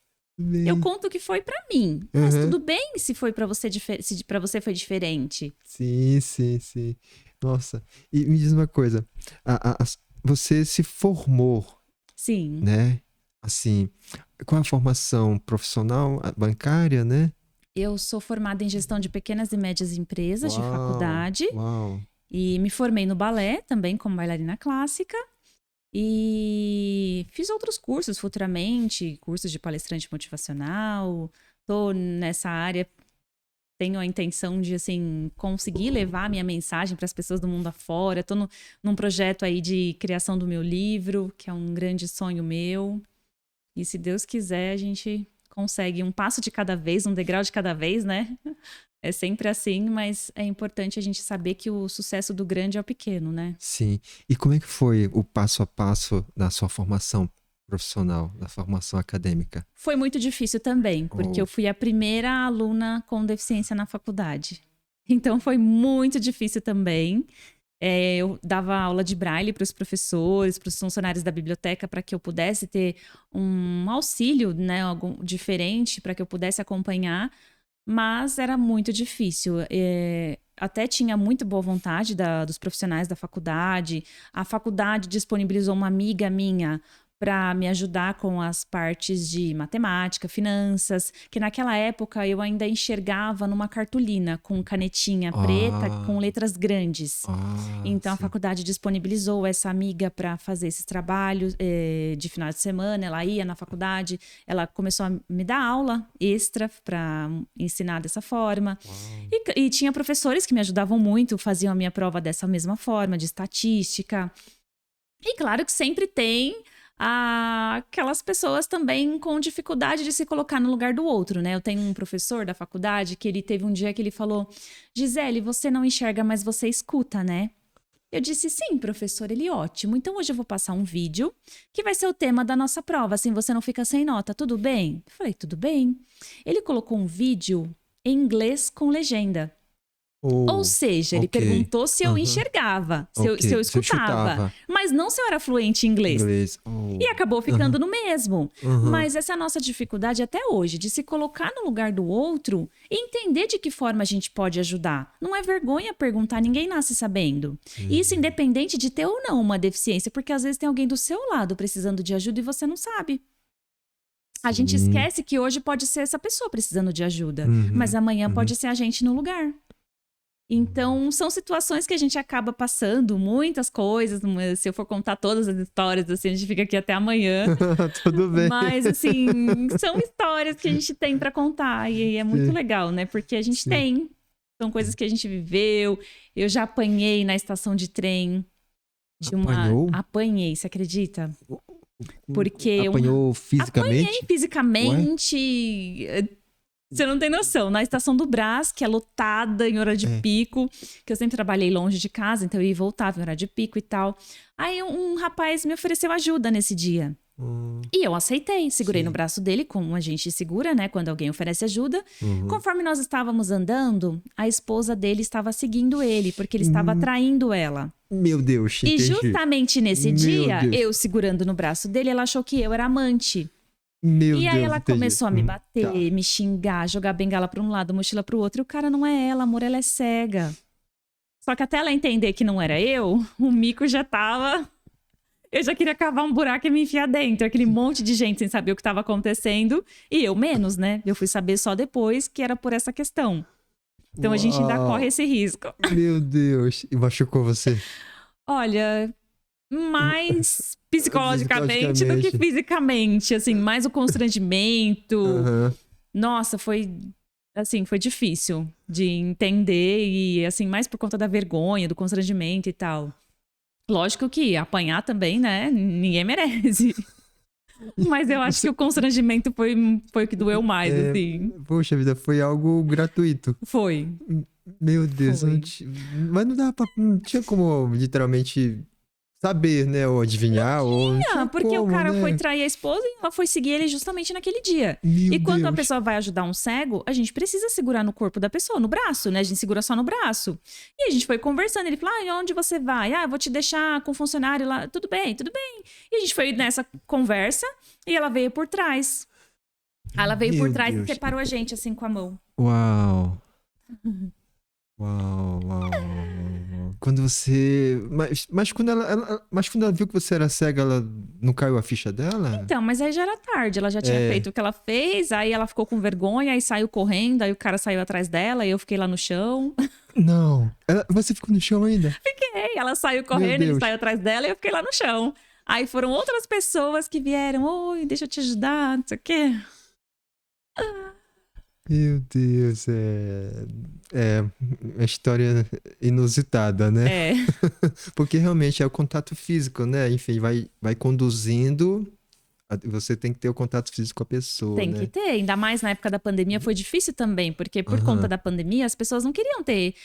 [SPEAKER 2] Eu
[SPEAKER 1] Bem,
[SPEAKER 2] conto o que foi pra mim. Mas
[SPEAKER 1] aham.
[SPEAKER 2] tudo bem se foi para você se para você foi diferente.
[SPEAKER 1] Sim, sim, sim. Nossa, e me diz uma coisa, você se formou,
[SPEAKER 2] Sim.
[SPEAKER 1] né? Assim, qual é a formação profissional? A bancária, né?
[SPEAKER 2] Eu sou formada em gestão de pequenas e médias empresas de
[SPEAKER 1] Uau,
[SPEAKER 2] faculdade
[SPEAKER 1] uau.
[SPEAKER 2] e me formei no balé também como bailarina clássica e fiz outros cursos futuramente, cursos de palestrante motivacional. Tô nessa área, tenho a intenção de assim conseguir levar a minha mensagem para as pessoas do mundo afora. Tô num projeto aí de criação do meu livro, que é um grande sonho meu. E se Deus quiser, a gente consegue um passo de cada vez, um degrau de cada vez, né? É sempre assim, mas é importante a gente saber que o sucesso do grande é o pequeno, né?
[SPEAKER 1] Sim. E como é que foi o passo a passo da sua formação profissional, da formação acadêmica?
[SPEAKER 2] Foi muito difícil também, porque eu
[SPEAKER 1] Oh,
[SPEAKER 2] fui a primeira aluna com deficiência na faculdade. Então foi muito difícil também. Eu dava aula de braille para os professores, para os funcionários da biblioteca, para que eu pudesse ter um auxílio, né, algum diferente, para que eu pudesse acompanhar, mas era muito difícil. Até tinha muito boa vontade dos profissionais da faculdade. A faculdade disponibilizou uma amiga minha para me ajudar com as partes de matemática, finanças, que naquela época eu ainda enxergava numa cartolina com canetinha preta com
[SPEAKER 1] ah,
[SPEAKER 2] letras grandes. Então, a
[SPEAKER 1] sim.
[SPEAKER 2] faculdade disponibilizou essa amiga para fazer esses trabalhos de final de semana. Ela ia na faculdade, ela começou a me dar aula extra para ensinar dessa forma.
[SPEAKER 1] Uau.
[SPEAKER 2] E tinha professores que me ajudavam muito, faziam a minha prova dessa mesma forma, de estatística. E claro que sempre tem aquelas pessoas também com dificuldade de se colocar no lugar do outro, né? Eu tenho um professor da faculdade que ele teve um dia que ele falou: Gisele, você não enxerga, mas você escuta, né? Eu disse, sim, professor, ele ótimo. Então hoje eu vou passar um vídeo que vai ser o tema da nossa prova, assim você não fica sem nota, tudo bem? Eu falei, tudo bem. Ele colocou um vídeo em inglês com legenda. Ou
[SPEAKER 1] Oh,
[SPEAKER 2] seja, ele
[SPEAKER 1] ok.
[SPEAKER 2] perguntou se eu
[SPEAKER 1] Aham.
[SPEAKER 2] enxergava, se eu
[SPEAKER 1] Ok. Você
[SPEAKER 2] escutava,
[SPEAKER 1] chutava
[SPEAKER 2] mas não se eu era fluente em inglês.
[SPEAKER 1] inglês.
[SPEAKER 2] E
[SPEAKER 1] Oh.
[SPEAKER 2] acabou
[SPEAKER 1] Aham.
[SPEAKER 2] ficando no mesmo.
[SPEAKER 1] Aham.
[SPEAKER 2] Mas essa é a nossa dificuldade até hoje, de se colocar no lugar do outro e entender de que forma a gente pode ajudar. Não é vergonha perguntar, ninguém nasce sabendo. E isso independente de ter ou não uma deficiência, porque às vezes tem alguém do seu lado precisando de ajuda e você não sabe. A gente
[SPEAKER 1] Sim.
[SPEAKER 2] esquece que hoje pode ser essa pessoa precisando de ajuda, mas
[SPEAKER 1] Uhum.
[SPEAKER 2] amanhã
[SPEAKER 1] Uhum.
[SPEAKER 2] pode ser a gente no lugar. Então, são situações que a gente acaba passando, muitas coisas. Se eu for contar todas as histórias, assim, a gente fica aqui até amanhã.
[SPEAKER 1] Tudo bem.
[SPEAKER 2] Mas, assim, são histórias que a gente tem pra contar. E é muito
[SPEAKER 1] Sim.
[SPEAKER 2] legal, né? Porque a gente
[SPEAKER 1] Sim.
[SPEAKER 2] tem. São coisas que a gente viveu. Eu já apanhei na estação de trem.
[SPEAKER 1] Apanhou?
[SPEAKER 2] Apanhei, você acredita? Porque
[SPEAKER 1] Apanhou
[SPEAKER 2] apanhei
[SPEAKER 1] fisicamente? Ué?
[SPEAKER 2] fisicamente. Você não tem noção. Na estação do Brás, que é lotada em hora de
[SPEAKER 1] É.
[SPEAKER 2] pico, que eu sempre trabalhei longe de casa, então eu ia e voltava em hora de pico e tal. Aí um rapaz me ofereceu ajuda nesse dia. E eu aceitei, segurei
[SPEAKER 1] Sim.
[SPEAKER 2] no braço dele, como a gente segura, né, quando alguém oferece ajuda.
[SPEAKER 1] Uhum.
[SPEAKER 2] Conforme nós estávamos andando, a esposa dele estava seguindo ele, porque ele estava traindo ela.
[SPEAKER 1] Meu Deus,
[SPEAKER 2] E
[SPEAKER 1] entendi.
[SPEAKER 2] justamente nesse
[SPEAKER 1] Meu
[SPEAKER 2] dia,
[SPEAKER 1] Deus.
[SPEAKER 2] eu segurando no braço dele, ela achou que eu era amante.
[SPEAKER 1] Meu
[SPEAKER 2] E aí
[SPEAKER 1] Deus,
[SPEAKER 2] ela
[SPEAKER 1] entendi.
[SPEAKER 2] começou a me
[SPEAKER 1] Tá.
[SPEAKER 2] bater, me xingar, jogar bengala pra um lado, mochila pro outro. E o cara não é ela, amor, ela é cega. Só que até ela entender que não era eu, o mico já tava... Eu já queria cavar um buraco e me enfiar dentro. Aquele monte de gente sem saber o que estava acontecendo. E eu menos, né? Eu fui saber só depois que era por essa questão. Então a gente ainda corre esse risco.
[SPEAKER 1] Meu Deus. E machucou você?
[SPEAKER 2] Olha, mais psicologicamente do que fisicamente, assim, mais o constrangimento.
[SPEAKER 1] Uhum.
[SPEAKER 2] Nossa, foi difícil de entender e, assim, mais por conta da vergonha, do constrangimento e tal. Lógico que apanhar também, né? Ninguém merece. Mas eu acho que o constrangimento foi o que doeu mais, assim.
[SPEAKER 1] Poxa vida, foi algo gratuito.
[SPEAKER 2] Foi.
[SPEAKER 1] Meu Deus,
[SPEAKER 2] Foi.
[SPEAKER 1] mas não tinha como literalmente saber, né? Ou adivinhar, ou não tinha
[SPEAKER 2] Porque
[SPEAKER 1] como,
[SPEAKER 2] o cara
[SPEAKER 1] né?
[SPEAKER 2] foi trair a esposa e ela foi seguir ele justamente naquele dia.
[SPEAKER 1] Meu
[SPEAKER 2] E quando a
[SPEAKER 1] Deus.
[SPEAKER 2] pessoa vai ajudar um cego, a gente precisa segurar no corpo da pessoa, no braço, né? A gente segura só no braço. E a gente foi conversando. Ele falou: ah, onde você vai? Ah, eu vou te deixar com o funcionário lá. Tudo bem, tudo bem. E a gente foi nessa conversa e ela veio por trás. Ela veio
[SPEAKER 1] Meu
[SPEAKER 2] por trás
[SPEAKER 1] Deus.
[SPEAKER 2] e separou a gente, assim, com a mão.
[SPEAKER 1] Uau. Uau, uau, uau. Quando você. Mas quando mas quando ela viu que você era cega, ela não caiu a ficha dela?
[SPEAKER 2] Então, mas aí já era tarde, ela já tinha feito o que ela fez, aí ela ficou com vergonha, aí saiu correndo, aí o cara saiu atrás dela, e eu fiquei lá no chão.
[SPEAKER 1] Não. Você ficou no chão ainda?
[SPEAKER 2] Fiquei, ela saiu correndo, ele saiu atrás dela e eu fiquei lá no chão. Aí foram outras pessoas que vieram, oi, deixa eu te ajudar, não sei o quê.
[SPEAKER 1] Meu Deus, é uma história inusitada, né?
[SPEAKER 2] É.
[SPEAKER 1] Porque realmente é o contato físico, né? Enfim, vai conduzindo. Você tem que ter o contato físico com a pessoa,
[SPEAKER 2] Tem
[SPEAKER 1] né?
[SPEAKER 2] que ter, ainda mais na época da pandemia foi difícil também, porque por
[SPEAKER 1] Aham.
[SPEAKER 2] conta da pandemia as pessoas não queriam ter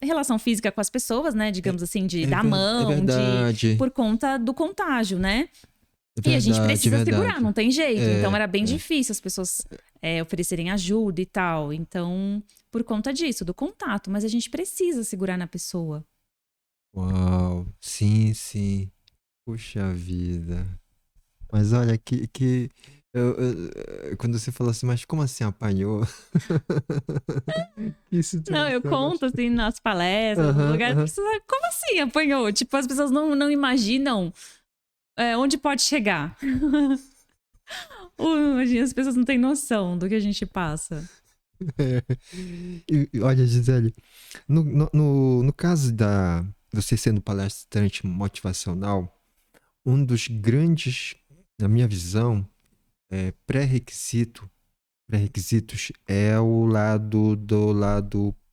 [SPEAKER 2] relação física com as pessoas, né? Digamos assim, de dar mão,
[SPEAKER 1] verdade.
[SPEAKER 2] por conta do contágio, né?
[SPEAKER 1] É
[SPEAKER 2] E a gente
[SPEAKER 1] verdade,
[SPEAKER 2] precisa segurar,
[SPEAKER 1] verdade.
[SPEAKER 2] não tem jeito. Então era bem
[SPEAKER 1] É.
[SPEAKER 2] difícil as pessoas oferecerem ajuda e tal. Então, por conta disso, do contato, mas a gente precisa segurar na pessoa.
[SPEAKER 1] Uau, sim, sim. Puxa vida. Mas olha, quando você falou assim, mas como assim apanhou? Que
[SPEAKER 2] Não, eu
[SPEAKER 1] situação,
[SPEAKER 2] conto assim nas palestras, nos
[SPEAKER 1] Aham,
[SPEAKER 2] lugares,
[SPEAKER 1] aham.
[SPEAKER 2] as pessoas, como assim apanhou? Tipo, as pessoas não imaginam onde pode chegar. Imagina, as pessoas não têm noção do que a gente passa.
[SPEAKER 1] Olha, Gisele, no caso você sendo palestrante motivacional, um dos grandes, na minha visão, pré-requisitos é o lado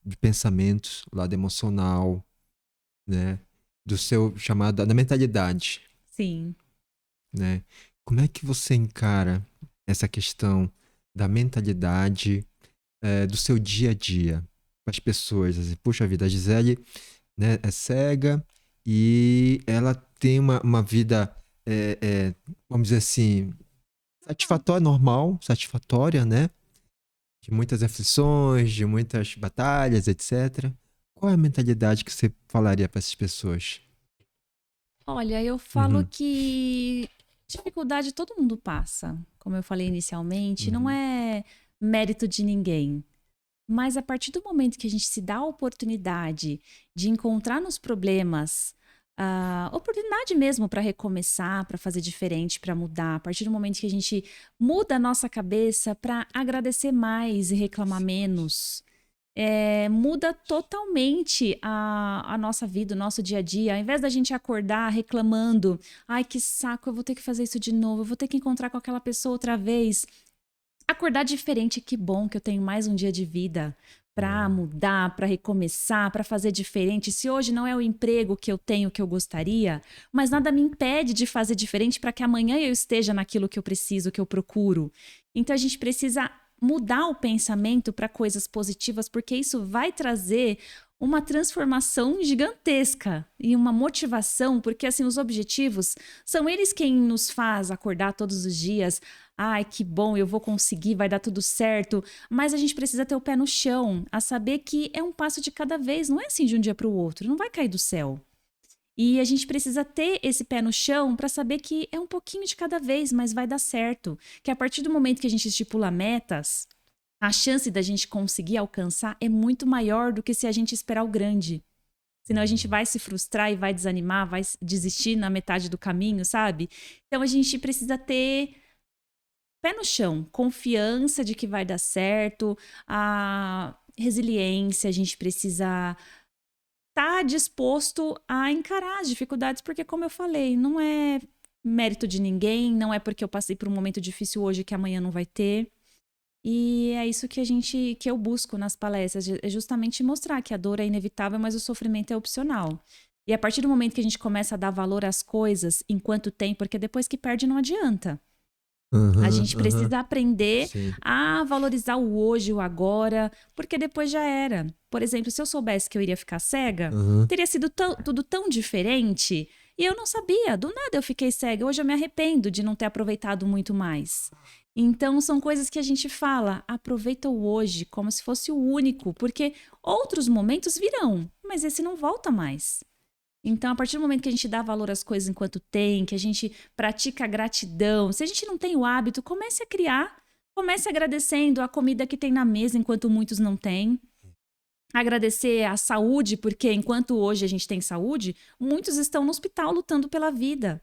[SPEAKER 1] de pensamentos, o lado emocional, né? Do seu chamado, da mentalidade,
[SPEAKER 2] Sim.
[SPEAKER 1] né? Como é que você encara essa questão da mentalidade, do seu dia a dia com as pessoas? Assim, puxa vida, a Gisele, né, é cega e ela tem uma vida, vamos dizer assim, satisfatória, normal, satisfatória, né? De muitas aflições, de muitas batalhas, etc. Qual é a mentalidade que você falaria para essas pessoas?
[SPEAKER 2] Olha, eu falo
[SPEAKER 1] Uhum.
[SPEAKER 2] que dificuldade todo mundo passa. Como eu falei inicialmente, não
[SPEAKER 1] Uhum.
[SPEAKER 2] é mérito de ninguém. Mas a partir do momento que a gente se dá a oportunidade de encontrar nos problemas a oportunidade mesmo para recomeçar, para fazer diferente, para mudar, a partir do momento que a gente muda a nossa cabeça para agradecer mais e reclamar menos, muda totalmente a nossa vida, o nosso dia a dia. Ao invés da gente acordar reclamando, ai que saco, eu vou ter que fazer isso de novo, eu vou ter que encontrar com aquela pessoa outra vez. Acordar diferente, que bom que eu tenho mais um dia de vida para mudar, para recomeçar, para fazer diferente. Se hoje não é o emprego que eu tenho que eu gostaria, mas nada me impede de fazer diferente para que amanhã eu esteja naquilo que eu preciso, que eu procuro. Então a gente precisa mudar o pensamento para coisas positivas, porque isso vai trazer uma transformação gigantesca e uma motivação, porque assim os objetivos são eles quem nos faz acordar todos os dias. Ai, que bom, eu vou conseguir, vai dar tudo certo. Mas a gente precisa ter o pé no chão, a saber que é um passo de cada vez, não é assim de um dia para o outro, não vai cair do céu. E a gente precisa ter esse pé no chão para saber que é um pouquinho de cada vez, mas vai dar certo. Que a partir do momento que a gente estipula metas, a chance da gente conseguir alcançar é muito maior do que se a gente esperar o grande. Senão a gente vai se frustrar e vai desanimar, vai desistir na metade do caminho, sabe? Então a gente precisa ter pé no chão, confiança de que vai dar certo, resiliência, a gente precisa estar disposto a encarar as dificuldades, porque, como eu falei, não é mérito de ninguém, não é porque eu passei por um momento difícil hoje que amanhã não vai ter. E é isso que eu busco nas palestras, é justamente mostrar que a dor é inevitável, mas o sofrimento é opcional. E a partir do momento que a gente começa a dar valor às coisas enquanto tem, porque depois que perde não adianta. A gente precisa aprender a valorizar o hoje, o agora, porque depois já era. Por exemplo, se eu soubesse que eu iria ficar cega, teria sido tudo tão diferente. E eu não sabia, do nada eu fiquei cega. Hoje eu me arrependo de não ter aproveitado muito mais. Então, são coisas que a gente fala, aproveita o hoje como se fosse o único, porque outros momentos virão, mas esse não volta mais. Então, a partir do momento que a gente dá valor às coisas enquanto tem, que a gente pratica a gratidão, se a gente não tem o hábito, comece a criar. Comece agradecendo a comida que tem na mesa enquanto muitos não têm. Agradecer a saúde, porque enquanto hoje a gente tem saúde, muitos estão no hospital lutando pela vida.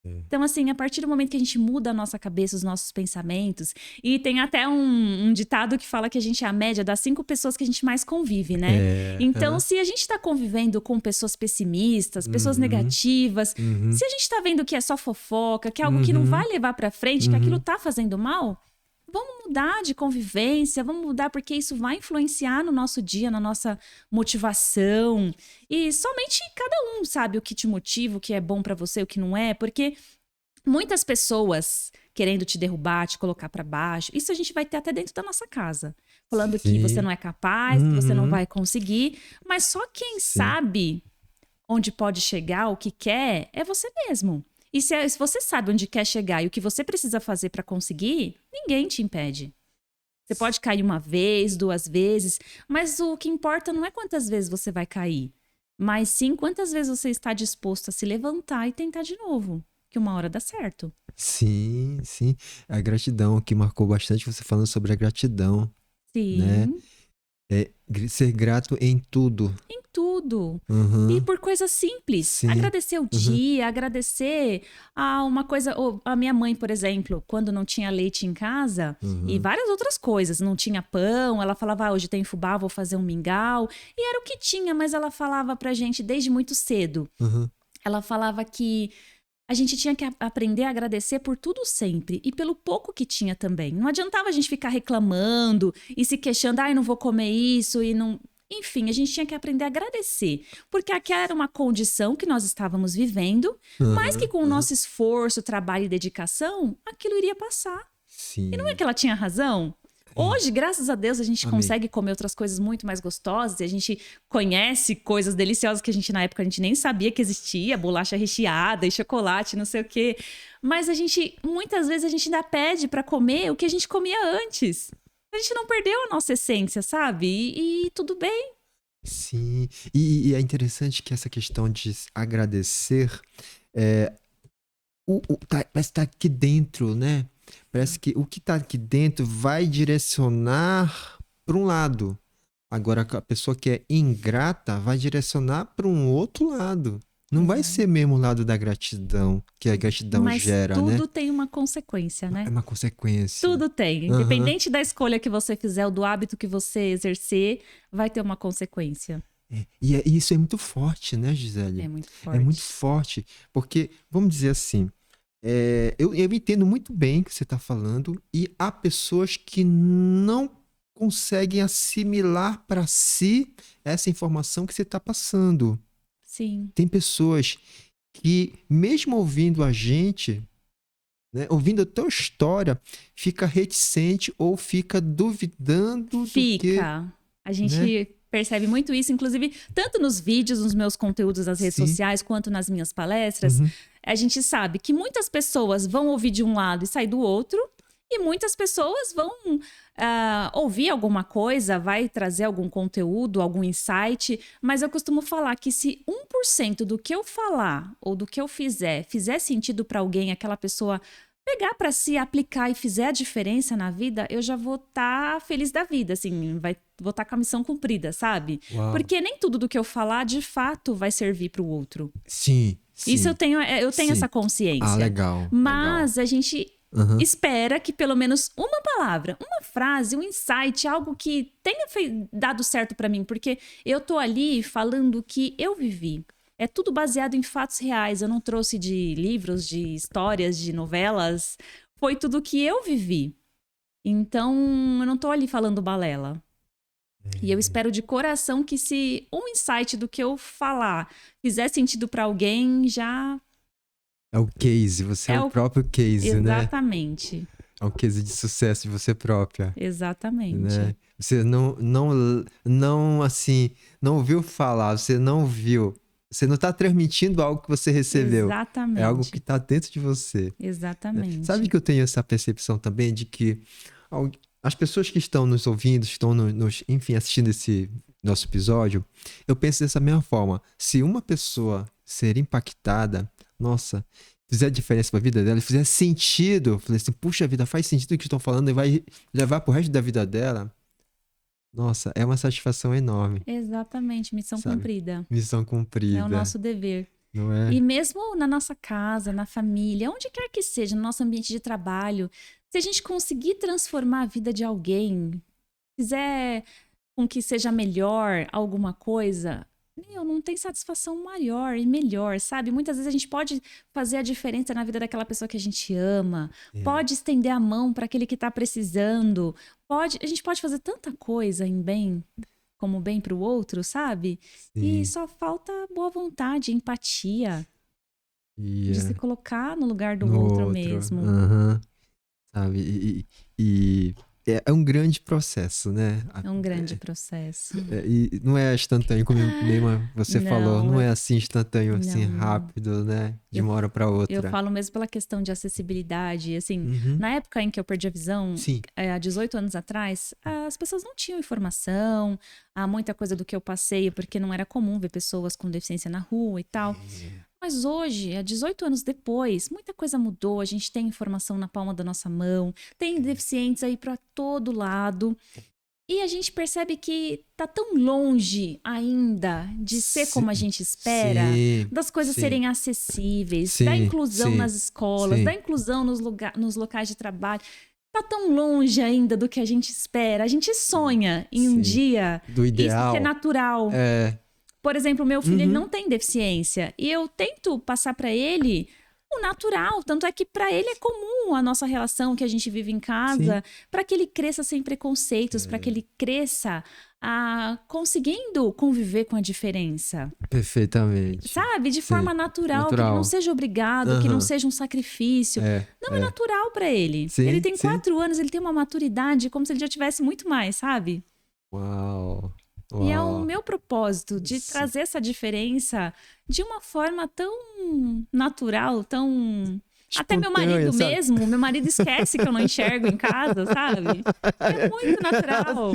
[SPEAKER 2] Então, assim, a partir do momento que a gente muda a nossa cabeça, os nossos pensamentos, e tem até um ditado que fala que a gente é a média das 5 pessoas que a gente mais convive, né? Então, se a gente tá convivendo com pessoas pessimistas, pessoas negativas, se a gente tá vendo que é só fofoca, que é algo que não vai levar pra frente, que aquilo tá fazendo mal, vamos mudar de convivência, vamos mudar porque isso vai influenciar no nosso dia, na nossa motivação. E somente cada um sabe o que te motiva, o que é bom pra você, o que não é, porque muitas pessoas querendo te derrubar, te colocar pra baixo, isso a gente vai ter até dentro da nossa casa. Falando que você não é capaz, que você não vai conseguir, mas só quem sabe onde pode chegar, o que quer, é você mesmo. E se você sabe onde quer chegar e o que você precisa fazer para conseguir, ninguém te impede. Você pode cair 1 vez, 2 vezes, mas o que importa não é quantas vezes você vai cair, mas sim quantas vezes você está disposto a se levantar e tentar de novo, que uma hora dá certo.
[SPEAKER 1] Sim, sim. A gratidão que marcou bastante você falando sobre a gratidão, né?
[SPEAKER 2] Sim.
[SPEAKER 1] Ser grato em tudo.
[SPEAKER 2] Em tudo. E por coisas simples.
[SPEAKER 1] Sim.
[SPEAKER 2] Agradecer o dia, agradecer a uma coisa. A minha mãe, por exemplo, quando não tinha leite em casa e várias outras coisas, não tinha pão, ela falava, hoje tem fubá, vou fazer um mingau. E era o que tinha, mas ela falava pra gente desde muito cedo. Ela falava que a gente tinha que aprender a agradecer por tudo sempre e pelo pouco que tinha também. Não adiantava a gente ficar reclamando e se queixando, não vou comer isso e não... Enfim, a gente tinha que aprender a agradecer, porque aquela era uma condição que nós estávamos vivendo, mas que com o nosso esforço, trabalho e dedicação, aquilo iria passar.
[SPEAKER 1] Sim.
[SPEAKER 2] E não é que ela tinha razão? Hoje, graças a Deus, a gente consegue comer outras coisas muito mais gostosas e a gente conhece coisas deliciosas que a gente, na época, a gente nem sabia que existia, bolacha recheada e chocolate, não sei o quê. Mas muitas vezes, a gente ainda pede para comer o que a gente comia antes. A gente não perdeu a nossa essência, sabe? E tudo bem.
[SPEAKER 1] Sim. E é interessante que essa questão de agradecer parece estar aqui dentro, né? Parece que o que está aqui dentro vai direcionar para um lado. Agora, a pessoa que é ingrata vai direcionar para um outro lado. Não vai ser mesmo o lado da gratidão, que a gratidão gera, né?
[SPEAKER 2] Mas tudo tem uma consequência, né?
[SPEAKER 1] É uma consequência.
[SPEAKER 2] Tudo tem. Independente da escolha que você fizer ou do hábito que você exercer, vai ter uma consequência.
[SPEAKER 1] E isso é muito forte, né, Gisele?
[SPEAKER 2] É muito forte.
[SPEAKER 1] É muito forte. Porque, vamos dizer assim, eu entendo muito bem o que você está falando e há pessoas que não conseguem assimilar para si essa informação que você está passando.
[SPEAKER 2] Sim.
[SPEAKER 1] Tem pessoas que, mesmo ouvindo a gente, né, ouvindo a tua história, fica reticente ou fica duvidando
[SPEAKER 2] A gente percebe muito isso, inclusive, tanto nos vídeos, nos meus conteúdos nas redes sociais, quanto nas minhas palestras. A gente sabe que muitas pessoas vão ouvir de um lado e sair do outro, e muitas pessoas vão ouvir alguma coisa, vai trazer algum conteúdo, algum insight, mas eu costumo falar que se 1% do que eu falar ou do que eu fizer sentido para alguém, aquela pessoa pegar para si, aplicar e fizer a diferença na vida, eu já vou estar feliz da vida, assim, vou estar com a missão cumprida, sabe?
[SPEAKER 1] Uau.
[SPEAKER 2] Porque nem tudo do que eu falar, de fato, vai servir para o outro.
[SPEAKER 1] Sim.
[SPEAKER 2] Isso eu tenho essa consciência.
[SPEAKER 1] Legal.
[SPEAKER 2] Mas a gente espera que pelo menos uma palavra, uma frase, um insight, algo que tenha dado certo pra mim, porque eu tô ali falando o que eu vivi. É tudo baseado em fatos reais. Eu não trouxe de livros, de histórias, de novelas. Foi tudo que eu vivi. Então, eu não tô ali falando balela. E eu espero de coração que se um insight do que eu falar fizer sentido pra alguém, já...
[SPEAKER 1] É o case, você é o próprio case, né?
[SPEAKER 2] Exatamente.
[SPEAKER 1] É um case de sucesso de você própria.
[SPEAKER 2] Exatamente.
[SPEAKER 1] Né? Você não, assim, não ouviu falar, você não viu. Você não está transmitindo algo que você recebeu.
[SPEAKER 2] Exatamente.
[SPEAKER 1] É algo que está dentro de você.
[SPEAKER 2] Exatamente.
[SPEAKER 1] Sabe que eu tenho essa percepção também de que as pessoas que estão nos ouvindo, estão enfim, assistindo esse nosso episódio, eu penso dessa mesma forma. Se uma pessoa ser impactada, nossa, fizer diferença pra vida dela, fizer sentido, eu falei assim, puxa vida, faz sentido o que estão falando e vai levar pro resto da vida dela, nossa, é uma satisfação enorme.
[SPEAKER 2] Exatamente, missão cumprida.
[SPEAKER 1] Missão cumprida.
[SPEAKER 2] É o nosso dever.
[SPEAKER 1] Não é?
[SPEAKER 2] E mesmo na nossa casa, na família, onde quer que seja, no nosso ambiente de trabalho, se a gente conseguir transformar a vida de alguém, fizer com que seja melhor alguma coisa, não tem satisfação maior e melhor, sabe? Muitas vezes a gente pode fazer a diferença na vida daquela pessoa que a gente ama, pode estender a mão para aquele que está precisando, a gente pode fazer tanta coisa em bem, como bem para o outro, sabe? Sim. E só falta boa vontade, empatia, de se colocar no lugar do outro mesmo.
[SPEAKER 1] Sabe? E é um grande processo, né?
[SPEAKER 2] É um grande processo.
[SPEAKER 1] E não é instantâneo, como mesmo você falou, não é assim instantâneo, assim, rápido, né? De uma hora para outra.
[SPEAKER 2] Eu falo mesmo pela questão de acessibilidade, assim, na época em que eu perdi a visão, há 18 anos atrás, as pessoas não tinham informação, há muita coisa do que eu passei, porque não era comum ver pessoas com deficiência na rua e tal. Mas hoje, há 18 anos depois, muita coisa mudou. A gente tem informação na palma da nossa mão, tem deficientes aí para todo lado. E a gente percebe que tá tão longe ainda de ser como a gente espera, das coisas serem acessíveis, da inclusão nas escolas, da inclusão nos locais de trabalho. Tá tão longe ainda do que a gente espera. A gente sonha em um dia
[SPEAKER 1] do ideal.
[SPEAKER 2] Isso ser natural. Por exemplo, meu filho ele não tem deficiência e eu tento passar para ele o natural, tanto é que para ele é comum a nossa relação que a gente vive em casa, para que ele cresça sem preconceitos, para que ele cresça conseguindo conviver com a diferença.
[SPEAKER 1] Perfeitamente.
[SPEAKER 2] Sabe? De forma natural, que ele não seja obrigado, que não seja um sacrifício. É natural para ele. Ele tem 4 anos, ele tem uma maturidade como se ele já tivesse muito mais, sabe?
[SPEAKER 1] Uau!
[SPEAKER 2] E é o meu propósito de trazer essa diferença de uma forma tão natural, tão... Até meu marido mesmo, meu marido esquece que eu não enxergo em casa, sabe? É muito natural.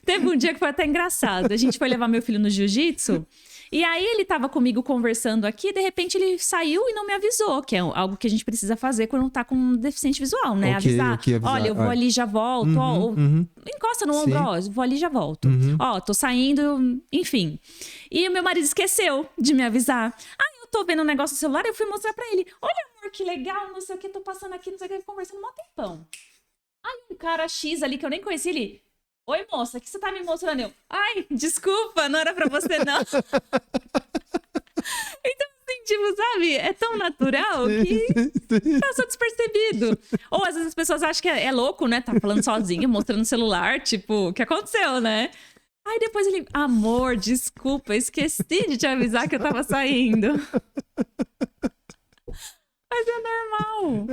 [SPEAKER 2] Teve um dia que foi até engraçado. A gente foi levar meu filho no jiu-jitsu e aí ele tava comigo conversando aqui, de repente ele saiu e não me avisou, que é algo que a gente precisa fazer quando tá com um deficiente visual, né? Avisar. Olha, eu vou ali e já volto, encosta no ombro, ó, vou ali e já volto. Ó, tô saindo, enfim. E o meu marido esqueceu de me avisar. Aí eu tô vendo um negócio no celular, eu fui mostrar pra ele. Olha, amor, que legal, não sei o que, tô passando aqui, não sei o que, conversando um tempão. Aí um cara X ali, que eu nem conheci, ele... Oi, moça, o que você tá me mostrando? Eu, ai, desculpa, não era pra você, não. Então, assim, tipo, sabe? É tão natural que passou despercebido. Ou às vezes as pessoas acham que é louco, né? Tá falando sozinho, mostrando o celular, tipo, o que aconteceu, né? Aí depois ele, amor, desculpa, esqueci de te avisar que eu tava saindo. Mas é normal.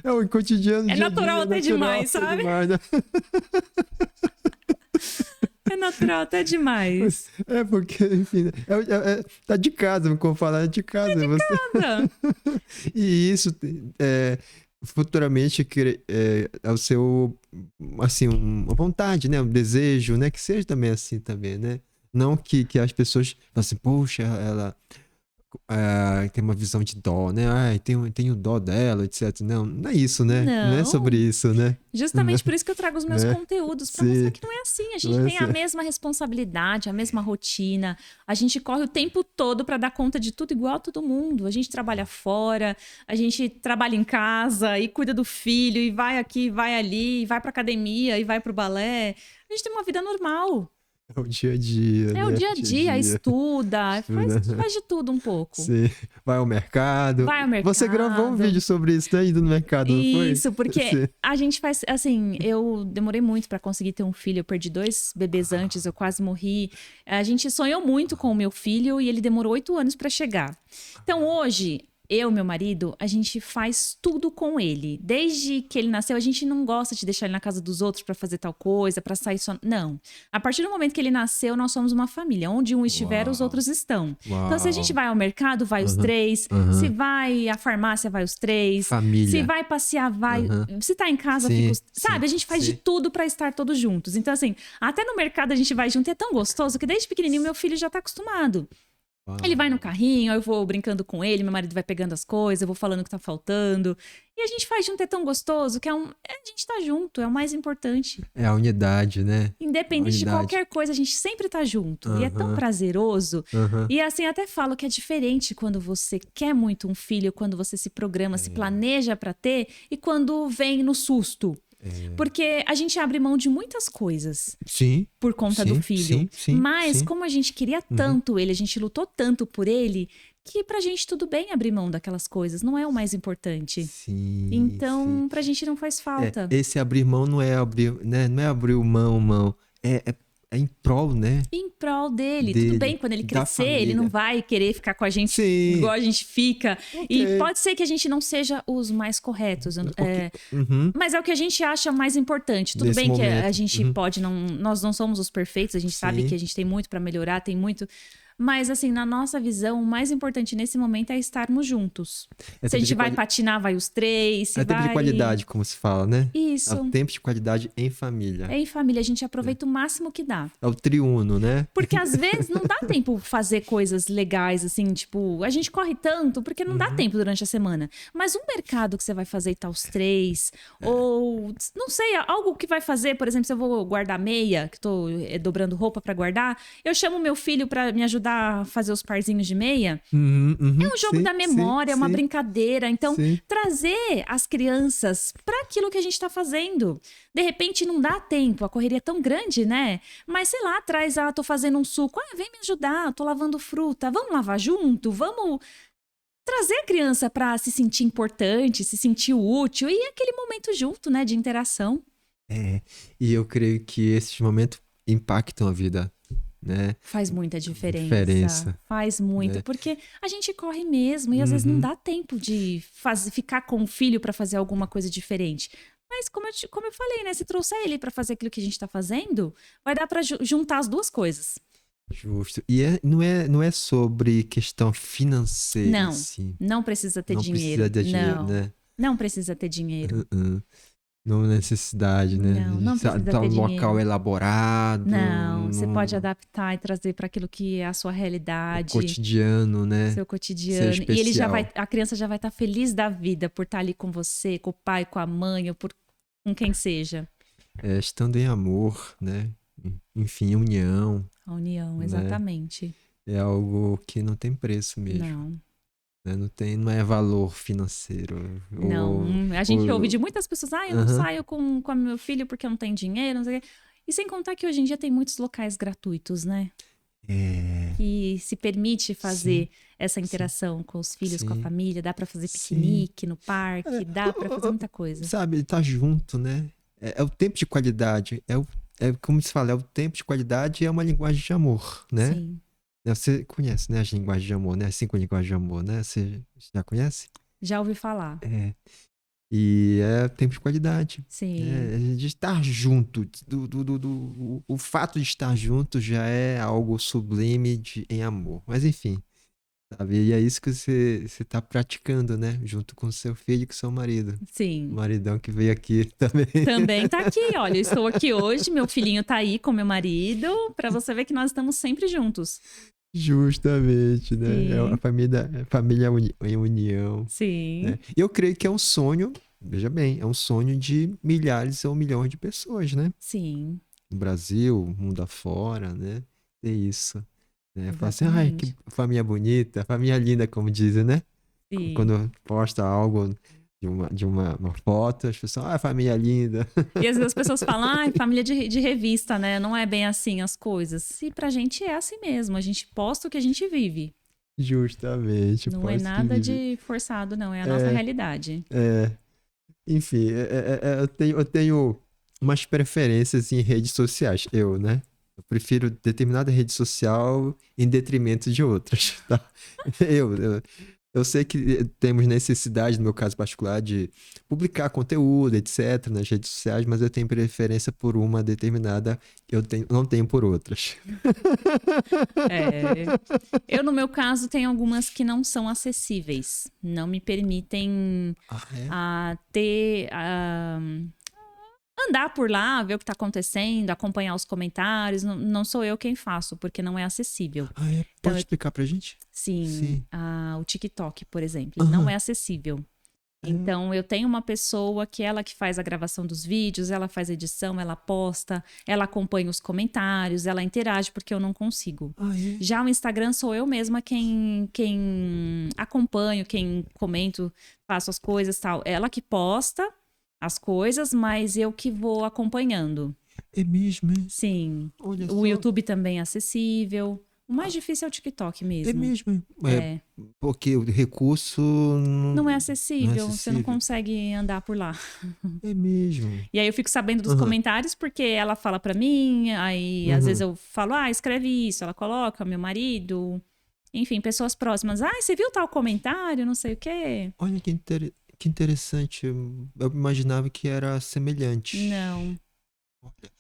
[SPEAKER 1] É o cotidiano.
[SPEAKER 2] É natural até demais, sabe?
[SPEAKER 1] Demais, né?
[SPEAKER 2] É natural até demais.
[SPEAKER 1] É porque, enfim, tá de casa, como falar, é de casa.
[SPEAKER 2] É de casa.
[SPEAKER 1] E isso, futuramente, é o seu, assim, uma vontade, né? Um desejo, né? Que seja também assim também, né? Não que as pessoas falem assim, poxa, ela... tem uma visão de dó, né? Tem o dó dela, etc. Não, não é isso, né? Não é
[SPEAKER 2] Não.
[SPEAKER 1] sobre isso, né?
[SPEAKER 2] Justamente por isso que eu trago os meus
[SPEAKER 1] Né?
[SPEAKER 2] conteúdos, pra
[SPEAKER 1] Sim.
[SPEAKER 2] mostrar que não é assim. A gente
[SPEAKER 1] Não é
[SPEAKER 2] tem a
[SPEAKER 1] assim.
[SPEAKER 2] mesma responsabilidade, a mesma rotina. A gente corre o tempo todo pra dar conta de tudo igual a todo mundo. A gente trabalha fora, a gente trabalha em casa e cuida do filho, e vai aqui, vai ali, e vai pra academia, e vai pro balé. A gente tem uma vida normal.
[SPEAKER 1] É o dia a dia,
[SPEAKER 2] É
[SPEAKER 1] né?
[SPEAKER 2] o dia a dia, estuda, faz de tudo um pouco.
[SPEAKER 1] Sim. Vai ao mercado.
[SPEAKER 2] Vai ao
[SPEAKER 1] Você gravou um
[SPEAKER 2] mercado.
[SPEAKER 1] vídeo sobre isso, né? Indo no mercado, não foi?
[SPEAKER 2] Isso, porque
[SPEAKER 1] Sim.
[SPEAKER 2] a gente faz, assim, eu demorei muito pra conseguir ter um filho, eu perdi 2 bebês antes, eu quase morri. A gente sonhou muito com o meu filho e ele demorou 8 anos pra chegar. Então hoje, eu e meu marido, a gente faz tudo com ele. Desde que ele nasceu, a gente não gosta de deixar ele na casa dos outros pra fazer tal coisa, pra sair só. Não. A partir do momento que ele nasceu, nós somos uma família. Onde um estiver, os
[SPEAKER 1] Uau.
[SPEAKER 2] outros estão.
[SPEAKER 1] Uau.
[SPEAKER 2] Então, se a gente vai ao mercado, vai os 3. Se vai à farmácia, vai os 3.
[SPEAKER 1] Família.
[SPEAKER 2] Se vai passear, vai. Se tá em casa,
[SPEAKER 1] Sim,
[SPEAKER 2] fica os.
[SPEAKER 1] sim,
[SPEAKER 2] Sabe, a gente faz de
[SPEAKER 1] sim.
[SPEAKER 2] tudo pra estar todos juntos. Então, assim, até no mercado a gente vai junto e é tão gostoso que desde pequenininho meu filho já tá acostumado.
[SPEAKER 1] Uau.
[SPEAKER 2] Ele vai no carrinho, eu vou brincando com ele, meu marido vai pegando as coisas, eu vou falando o que tá faltando. E a gente faz junto, é tão gostoso que a gente tá junto, é o mais importante.
[SPEAKER 1] É a unidade, né?
[SPEAKER 2] Independente de
[SPEAKER 1] Unidade.
[SPEAKER 2] qualquer coisa, a gente sempre tá junto. E é tão
[SPEAKER 1] Aham.
[SPEAKER 2] prazeroso.
[SPEAKER 1] Aham.
[SPEAKER 2] E assim, até falo que é diferente quando você quer muito um filho, quando você se programa, se planeja pra ter, e quando vem no susto. Porque a gente abre mão de muitas coisas
[SPEAKER 1] Sim.
[SPEAKER 2] por conta
[SPEAKER 1] Sim,
[SPEAKER 2] do filho.
[SPEAKER 1] sim, sim,
[SPEAKER 2] Mas
[SPEAKER 1] sim.
[SPEAKER 2] como a gente queria tanto ele, a gente lutou tanto por ele, que pra gente tudo bem abrir mão daquelas coisas, não é o mais importante.
[SPEAKER 1] Sim.
[SPEAKER 2] Então, pra gente não faz falta.
[SPEAKER 1] Esse abrir mão não é abrir, né? Não é abrir mão. É em prol, né?
[SPEAKER 2] Em prol dele.
[SPEAKER 1] Dele,
[SPEAKER 2] Tudo bem, quando ele
[SPEAKER 1] da
[SPEAKER 2] crescer, ele
[SPEAKER 1] família.
[SPEAKER 2] não vai querer ficar com a gente
[SPEAKER 1] Sim.
[SPEAKER 2] igual a gente fica.
[SPEAKER 1] Ok.
[SPEAKER 2] E pode ser que a gente não seja os mais corretos.
[SPEAKER 1] Uhum.
[SPEAKER 2] Mas é o que a gente acha mais importante. Tudo
[SPEAKER 1] Nesse
[SPEAKER 2] bem que a
[SPEAKER 1] momento.
[SPEAKER 2] gente pode não. Nós não somos os perfeitos, a gente sabe
[SPEAKER 1] Sim.
[SPEAKER 2] que a gente tem muito pra melhorar, tem muito. Mas, assim, na nossa visão, o mais importante nesse momento é estarmos juntos.
[SPEAKER 1] É
[SPEAKER 2] Se a
[SPEAKER 1] tempo
[SPEAKER 2] gente
[SPEAKER 1] de
[SPEAKER 2] vai patinar, vai os 3. Se
[SPEAKER 1] É tempo de
[SPEAKER 2] vai...
[SPEAKER 1] qualidade, como se fala, né?
[SPEAKER 2] Isso.
[SPEAKER 1] É o tempo de qualidade em família.
[SPEAKER 2] É em família, a gente aproveita o máximo que dá.
[SPEAKER 1] É o triuno, né?
[SPEAKER 2] Porque às vezes não dá tempo fazer coisas legais, assim, tipo, a gente corre tanto porque não dá tempo durante a semana. Mas um mercado que você vai fazer e tá os 3, ou não sei, algo que vai fazer, por exemplo, se eu vou guardar meia, que tô dobrando roupa pra guardar, eu chamo meu filho pra me ajudar a fazer os parzinhos de meia. É um jogo da memória, é uma brincadeira. Então, trazer as crianças para aquilo que a gente está fazendo. De repente, não dá tempo, a correria é tão grande, né? Mas, sei lá, traz, tô fazendo um suco. Vem me ajudar, tô lavando fruta. Vamos lavar junto? Vamos trazer a criança para se sentir importante, se sentir útil. E aquele momento junto, né, de interação.
[SPEAKER 1] E eu creio que esses momentos impactam a vida, né?
[SPEAKER 2] Faz muita diferença. Faz muito,
[SPEAKER 1] né?
[SPEAKER 2] porque a gente corre mesmo e às vezes não dá tempo de ficar com o filho para fazer alguma coisa diferente. Mas como eu falei, né? Se trouxer ele para fazer aquilo que a gente tá fazendo, vai dar para juntar as duas coisas.
[SPEAKER 1] Justo. E não é sobre questão financeira,
[SPEAKER 2] Não,
[SPEAKER 1] assim.
[SPEAKER 2] não precisa ter
[SPEAKER 1] Não
[SPEAKER 2] dinheiro.
[SPEAKER 1] precisa ter dinheiro,
[SPEAKER 2] Não,
[SPEAKER 1] né?
[SPEAKER 2] não precisa ter dinheiro.
[SPEAKER 1] Não necessidade, né?
[SPEAKER 2] Não precisa ter
[SPEAKER 1] um local
[SPEAKER 2] dinheiro.
[SPEAKER 1] elaborado.
[SPEAKER 2] Não, você pode adaptar e trazer para aquilo que é a sua realidade.
[SPEAKER 1] Cotidiano, né?
[SPEAKER 2] Seu cotidiano.
[SPEAKER 1] Ser
[SPEAKER 2] E ele
[SPEAKER 1] especial.
[SPEAKER 2] a criança já vai estar feliz da vida por estar ali com você, com o pai, com a mãe, ou com quem seja.
[SPEAKER 1] Estando em amor, né? Enfim, união.
[SPEAKER 2] A união,
[SPEAKER 1] Né?
[SPEAKER 2] exatamente.
[SPEAKER 1] É algo que não tem preço mesmo.
[SPEAKER 2] Não.
[SPEAKER 1] Né? Não é valor financeiro.
[SPEAKER 2] Não, a gente ouve de muitas pessoas, eu não
[SPEAKER 1] Aham.
[SPEAKER 2] saio com meu filho porque eu não tenho dinheiro, não sei o quê. E sem contar que hoje em dia tem muitos locais gratuitos, né? Que se permite fazer essa interação com os filhos, com a
[SPEAKER 1] Sim.
[SPEAKER 2] família, dá pra fazer
[SPEAKER 1] Sim.
[SPEAKER 2] piquenique no parque, dá pra fazer muita coisa.
[SPEAKER 1] Sabe, tá junto, né? É o tempo de qualidade. Como se fala, é o tempo de qualidade e é uma linguagem de amor, né?
[SPEAKER 2] Sim.
[SPEAKER 1] Você conhece, né, as linguagens de amor, né? As 5 linguagens de amor, né? Você já conhece?
[SPEAKER 2] Já ouvi falar.
[SPEAKER 1] E é tempo de qualidade.
[SPEAKER 2] Sim.
[SPEAKER 1] De estar junto. O fato de estar junto já é algo sublime em amor. Mas enfim, sabe? E é isso que você está praticando, né? Junto com seu filho e com seu marido. O
[SPEAKER 2] Sim.
[SPEAKER 1] maridão que veio aqui também.
[SPEAKER 2] Também tá aqui, olha, eu estou aqui hoje, meu filhinho tá aí com meu marido, pra você ver que nós estamos sempre juntos.
[SPEAKER 1] Justamente, né? É
[SPEAKER 2] Sim,
[SPEAKER 1] a família em união,
[SPEAKER 2] sim,
[SPEAKER 1] né? E eu creio que é um sonho, veja bem, é um sonho de milhares ou milhões de pessoas, né?
[SPEAKER 2] sim,
[SPEAKER 1] No Brasil, mundo afora, né? É isso. Né? Fala assim, ai, que
[SPEAKER 2] exatamente.
[SPEAKER 1] família bonita, família linda, como dizem, né?
[SPEAKER 2] Sim.
[SPEAKER 1] Quando posta algo uma foto, as pessoas, ah, família linda.
[SPEAKER 2] E às vezes as pessoas falam, ah, família de revista, né? Não é bem assim as coisas. E pra gente é assim mesmo. A gente posta o que a gente vive.
[SPEAKER 1] Justamente,
[SPEAKER 2] Não é
[SPEAKER 1] pode que
[SPEAKER 2] nada
[SPEAKER 1] vive.
[SPEAKER 2] de forçado, não. É a nossa
[SPEAKER 1] É,
[SPEAKER 2] realidade.
[SPEAKER 1] é, enfim, eu tenho umas preferências em redes sociais, eu, né? Eu prefiro determinada rede social em detrimento de outras, tá? Eu sei que temos necessidade, no meu caso particular, de publicar conteúdo, etc., nas redes sociais, mas eu tenho preferência por uma determinada que não tenho por outras.
[SPEAKER 2] É. Eu, no meu caso, tenho algumas que não são acessíveis. Não me permitem
[SPEAKER 1] Ah, é?
[SPEAKER 2] ter. Andar por lá, ver o que está acontecendo, acompanhar os comentários. Não, não sou eu quem faço, porque não é acessível.
[SPEAKER 1] Ah, é?
[SPEAKER 2] Então,
[SPEAKER 1] Pode explicar pra gente?
[SPEAKER 2] sim,
[SPEAKER 1] Sim.
[SPEAKER 2] o TikTok, por exemplo, ele não é
[SPEAKER 1] Aham.
[SPEAKER 2] acessível.
[SPEAKER 1] É.
[SPEAKER 2] Então, eu tenho uma pessoa que ela que faz a gravação dos vídeos, ela faz a edição, ela posta, ela acompanha os comentários, ela interage, porque eu não consigo.
[SPEAKER 1] Ah, é?
[SPEAKER 2] Já o Instagram sou eu mesma quem acompanho, quem comento, faço as coisas tal. Ela que posta as coisas, mas eu que vou acompanhando.
[SPEAKER 1] É mesmo, é?
[SPEAKER 2] Sim.
[SPEAKER 1] Olha
[SPEAKER 2] O
[SPEAKER 1] só.
[SPEAKER 2] YouTube também é acessível. O mais
[SPEAKER 1] Ah,
[SPEAKER 2] difícil é o TikTok
[SPEAKER 1] é
[SPEAKER 2] mesmo.
[SPEAKER 1] mesmo. É,
[SPEAKER 2] É.
[SPEAKER 1] porque o recurso
[SPEAKER 2] Não é
[SPEAKER 1] não é
[SPEAKER 2] acessível, você não
[SPEAKER 1] acessível.
[SPEAKER 2] consegue andar por lá.
[SPEAKER 1] É mesmo.
[SPEAKER 2] E aí eu fico sabendo dos
[SPEAKER 1] Aham.
[SPEAKER 2] comentários porque ela fala pra mim, aí às vezes
[SPEAKER 1] Uhum.
[SPEAKER 2] eu falo, escreve isso, ela coloca, meu marido, enfim, pessoas próximas. Você viu tal comentário, não sei o quê?
[SPEAKER 1] Olha que interessante. Eu imaginava que era semelhante.
[SPEAKER 2] Não,
[SPEAKER 1] Olha.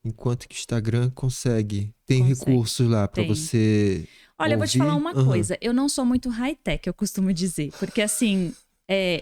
[SPEAKER 1] Enquanto que o Instagram consegue. Tem
[SPEAKER 2] consegue.
[SPEAKER 1] recursos lá pra
[SPEAKER 2] Tem.
[SPEAKER 1] você
[SPEAKER 2] Olha, eu vou te falar
[SPEAKER 1] ouvir.
[SPEAKER 2] uma
[SPEAKER 1] Aham.
[SPEAKER 2] coisa. Eu não sou muito high-tech, eu costumo dizer. Porque, assim,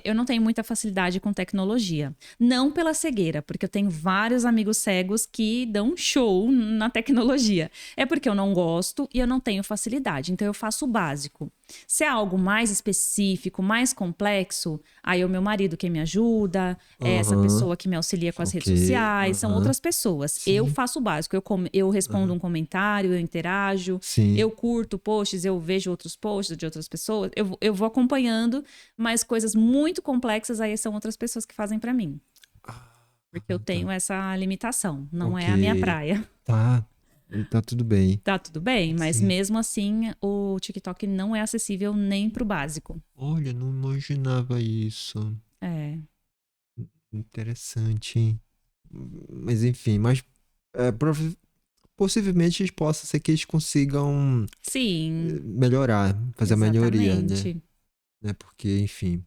[SPEAKER 2] eu não tenho muita facilidade com tecnologia. Não pela cegueira, porque eu tenho vários amigos cegos que dão um show na tecnologia. É porque eu não gosto e eu não tenho facilidade. Então, eu faço o básico. Se é algo mais específico, mais complexo, aí é o meu marido quem me ajuda, é essa
[SPEAKER 1] Aham.
[SPEAKER 2] pessoa que me auxilia com as redes
[SPEAKER 1] Ok.
[SPEAKER 2] sociais, são
[SPEAKER 1] Aham.
[SPEAKER 2] outras pessoas. Eu
[SPEAKER 1] Sim.
[SPEAKER 2] faço o básico, eu respondo
[SPEAKER 1] Aham.
[SPEAKER 2] um comentário, eu interajo,
[SPEAKER 1] Sim.
[SPEAKER 2] eu curto posts, eu vejo outros posts de outras pessoas, eu vou acompanhando, mas coisas muito complexas aí são outras pessoas que fazem pra mim. Porque eu
[SPEAKER 1] Ah, tá.
[SPEAKER 2] tenho essa limitação, não
[SPEAKER 1] Ok.
[SPEAKER 2] é a minha praia.
[SPEAKER 1] Tá. Tá tudo bem.
[SPEAKER 2] Tá tudo bem, mas
[SPEAKER 1] Sim.
[SPEAKER 2] mesmo assim o TikTok não é acessível nem pro básico.
[SPEAKER 1] Olha, não imaginava isso.
[SPEAKER 2] É.
[SPEAKER 1] Interessante, hein? Mas enfim, é, possivelmente possa ser que eles consigam
[SPEAKER 2] Sim,
[SPEAKER 1] melhorar, fazer a melhoria, né?
[SPEAKER 2] exatamente.
[SPEAKER 1] Porque, enfim,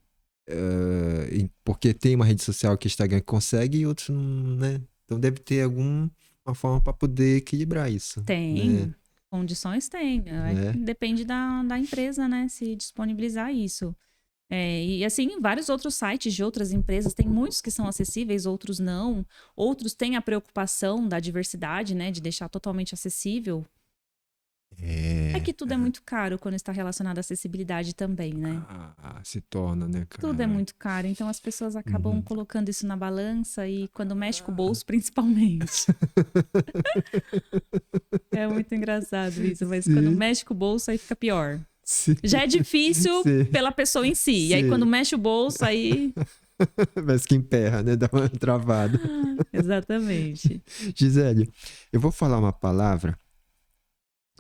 [SPEAKER 1] porque tem uma rede social que o Instagram consegue e outros não, né? Então deve ter alguma forma para poder equilibrar isso, né?
[SPEAKER 2] Tem. Condições tem.
[SPEAKER 1] Né?
[SPEAKER 2] Depende da empresa, né? Se disponibilizar isso. E assim, vários outros sites de outras empresas, tem muitos que são acessíveis, outros não. Outros têm a preocupação da diversidade, né? De deixar totalmente acessível. É
[SPEAKER 1] É,
[SPEAKER 2] que tudo é muito caro quando está relacionado à acessibilidade também, né?
[SPEAKER 1] se torna, né,
[SPEAKER 2] Tudo é
[SPEAKER 1] cara?
[SPEAKER 2] muito caro, então as pessoas acabam
[SPEAKER 1] Uhum.
[SPEAKER 2] colocando isso na balança e quando mexe com o bolso, principalmente. É muito engraçado isso, mas quando
[SPEAKER 1] Sim,
[SPEAKER 2] mexe com o bolso, aí fica pior.
[SPEAKER 1] sim,
[SPEAKER 2] Já é difícil
[SPEAKER 1] sim,
[SPEAKER 2] pela pessoa em si. E aí, quando
[SPEAKER 1] sim.
[SPEAKER 2] mexe o bolso, aí.
[SPEAKER 1] Parece que emperra, né? Dá uma travada.
[SPEAKER 2] Exatamente.
[SPEAKER 1] Gisele, eu vou falar uma palavra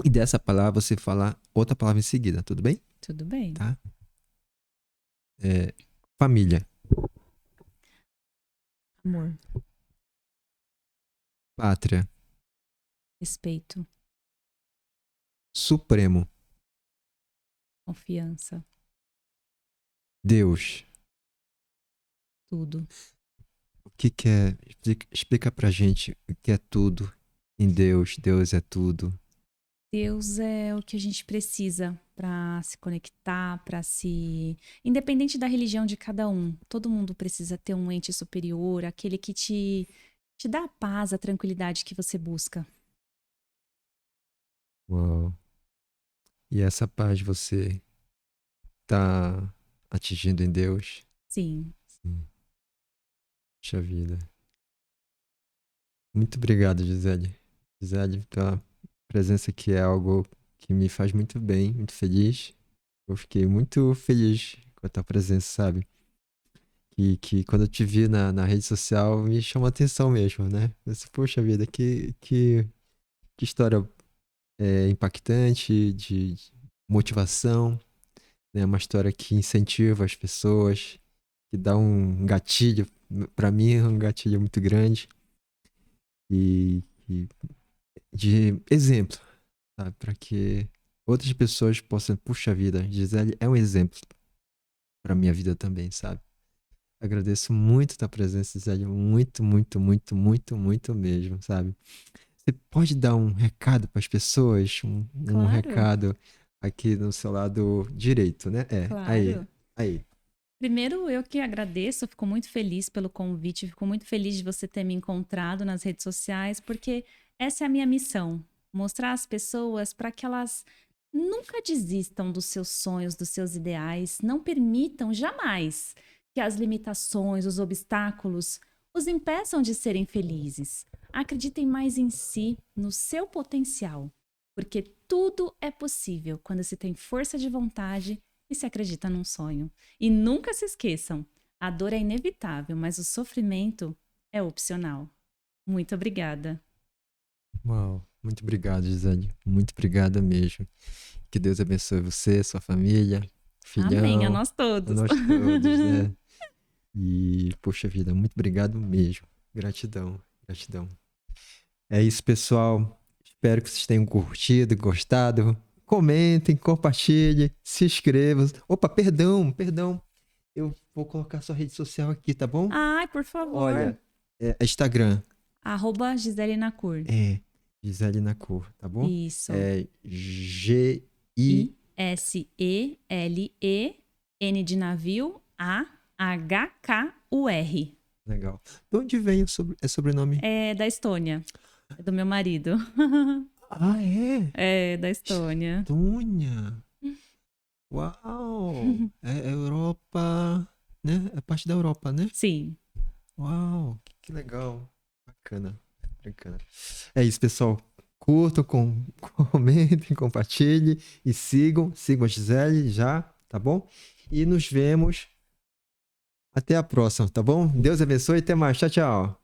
[SPEAKER 1] e dessa palavra você falar outra palavra em seguida, tudo bem?
[SPEAKER 2] Tudo bem.
[SPEAKER 1] Tá? É, família,
[SPEAKER 2] Amor,
[SPEAKER 1] pátria,
[SPEAKER 2] respeito,
[SPEAKER 1] supremo,
[SPEAKER 2] confiança,
[SPEAKER 1] Deus.
[SPEAKER 2] tudo.
[SPEAKER 1] O que que é? Explica pra gente o que é tudo em Deus. Deus é tudo.
[SPEAKER 2] Deus é o que a gente precisa para se conectar, para se. Independente da religião de cada um, todo mundo precisa ter um ente superior, aquele que te dá a paz, a tranquilidade que você busca.
[SPEAKER 1] Uau. E essa paz você tá atingindo em Deus?
[SPEAKER 2] Sim.
[SPEAKER 1] Sim. Puxa vida. Muito obrigado, Gisele. Gisele, tua presença aqui é algo que me faz muito bem, muito feliz. Eu fiquei muito feliz com a tua presença, sabe? Que quando eu te vi na rede social me chamou a atenção mesmo, né? Eu disse, poxa vida, que história impactante, de motivação, né? Uma história que incentiva as pessoas, que dá um gatilho, para mim é um gatilho muito grande e de exemplo, sabe? Para que outras pessoas possam, puxa vida, Gisele é um exemplo para minha vida também, sabe? Agradeço muito a tua presença, Gisele, muito, muito, muito, muito, muito mesmo, sabe? Você pode dar um recado para as pessoas, um
[SPEAKER 2] Claro,
[SPEAKER 1] recado aqui no seu lado direito, né?
[SPEAKER 2] claro.
[SPEAKER 1] Aí.
[SPEAKER 2] Primeiro, eu que agradeço, fico muito feliz pelo convite, fico muito feliz de você ter me encontrado nas redes sociais, porque essa é a minha missão, mostrar às pessoas para que elas nunca desistam dos seus sonhos, dos seus ideais, não permitam jamais que as limitações, os obstáculos os impeçam de serem felizes. Acreditem mais em si, no seu potencial, porque tudo é possível quando se tem força de vontade e se acredita num sonho. E nunca se esqueçam, a dor é inevitável, mas o sofrimento é opcional. Muito obrigada.
[SPEAKER 1] Uau, muito obrigado, Gisele. Muito obrigada mesmo. Que Deus abençoe você, sua família,
[SPEAKER 2] Amém, a
[SPEAKER 1] filhão,
[SPEAKER 2] nós
[SPEAKER 1] a
[SPEAKER 2] todos.
[SPEAKER 1] nós todos, né? E, poxa vida, muito obrigado mesmo. Gratidão, gratidão. É isso, pessoal. Espero que vocês tenham curtido, gostado. Comentem, compartilhem, se inscrevam. Opa, perdão. Eu vou colocar sua rede social aqui, tá bom?
[SPEAKER 2] Ai, por favor.
[SPEAKER 1] Olha, Instagram.
[SPEAKER 2] @Gisele Nacur.
[SPEAKER 1] Gisele Nacur, tá bom?
[SPEAKER 2] Isso.
[SPEAKER 1] G-I...
[SPEAKER 2] ISELEN de navio AHKUR.
[SPEAKER 1] Legal. De onde vem sobrenome?
[SPEAKER 2] É da Estônia. É do meu marido.
[SPEAKER 1] Ah, é?
[SPEAKER 2] É da Estônia.
[SPEAKER 1] Estônia. Uau! É Europa, né? É parte da Europa, né?
[SPEAKER 2] Sim.
[SPEAKER 1] Uau, que legal. Bacana. É isso, pessoal. Curtam, comentem, compartilhem e sigam a Gisele já, tá bom? E nos vemos até a próxima, tá bom? Deus abençoe e até mais. Tchau, tchau.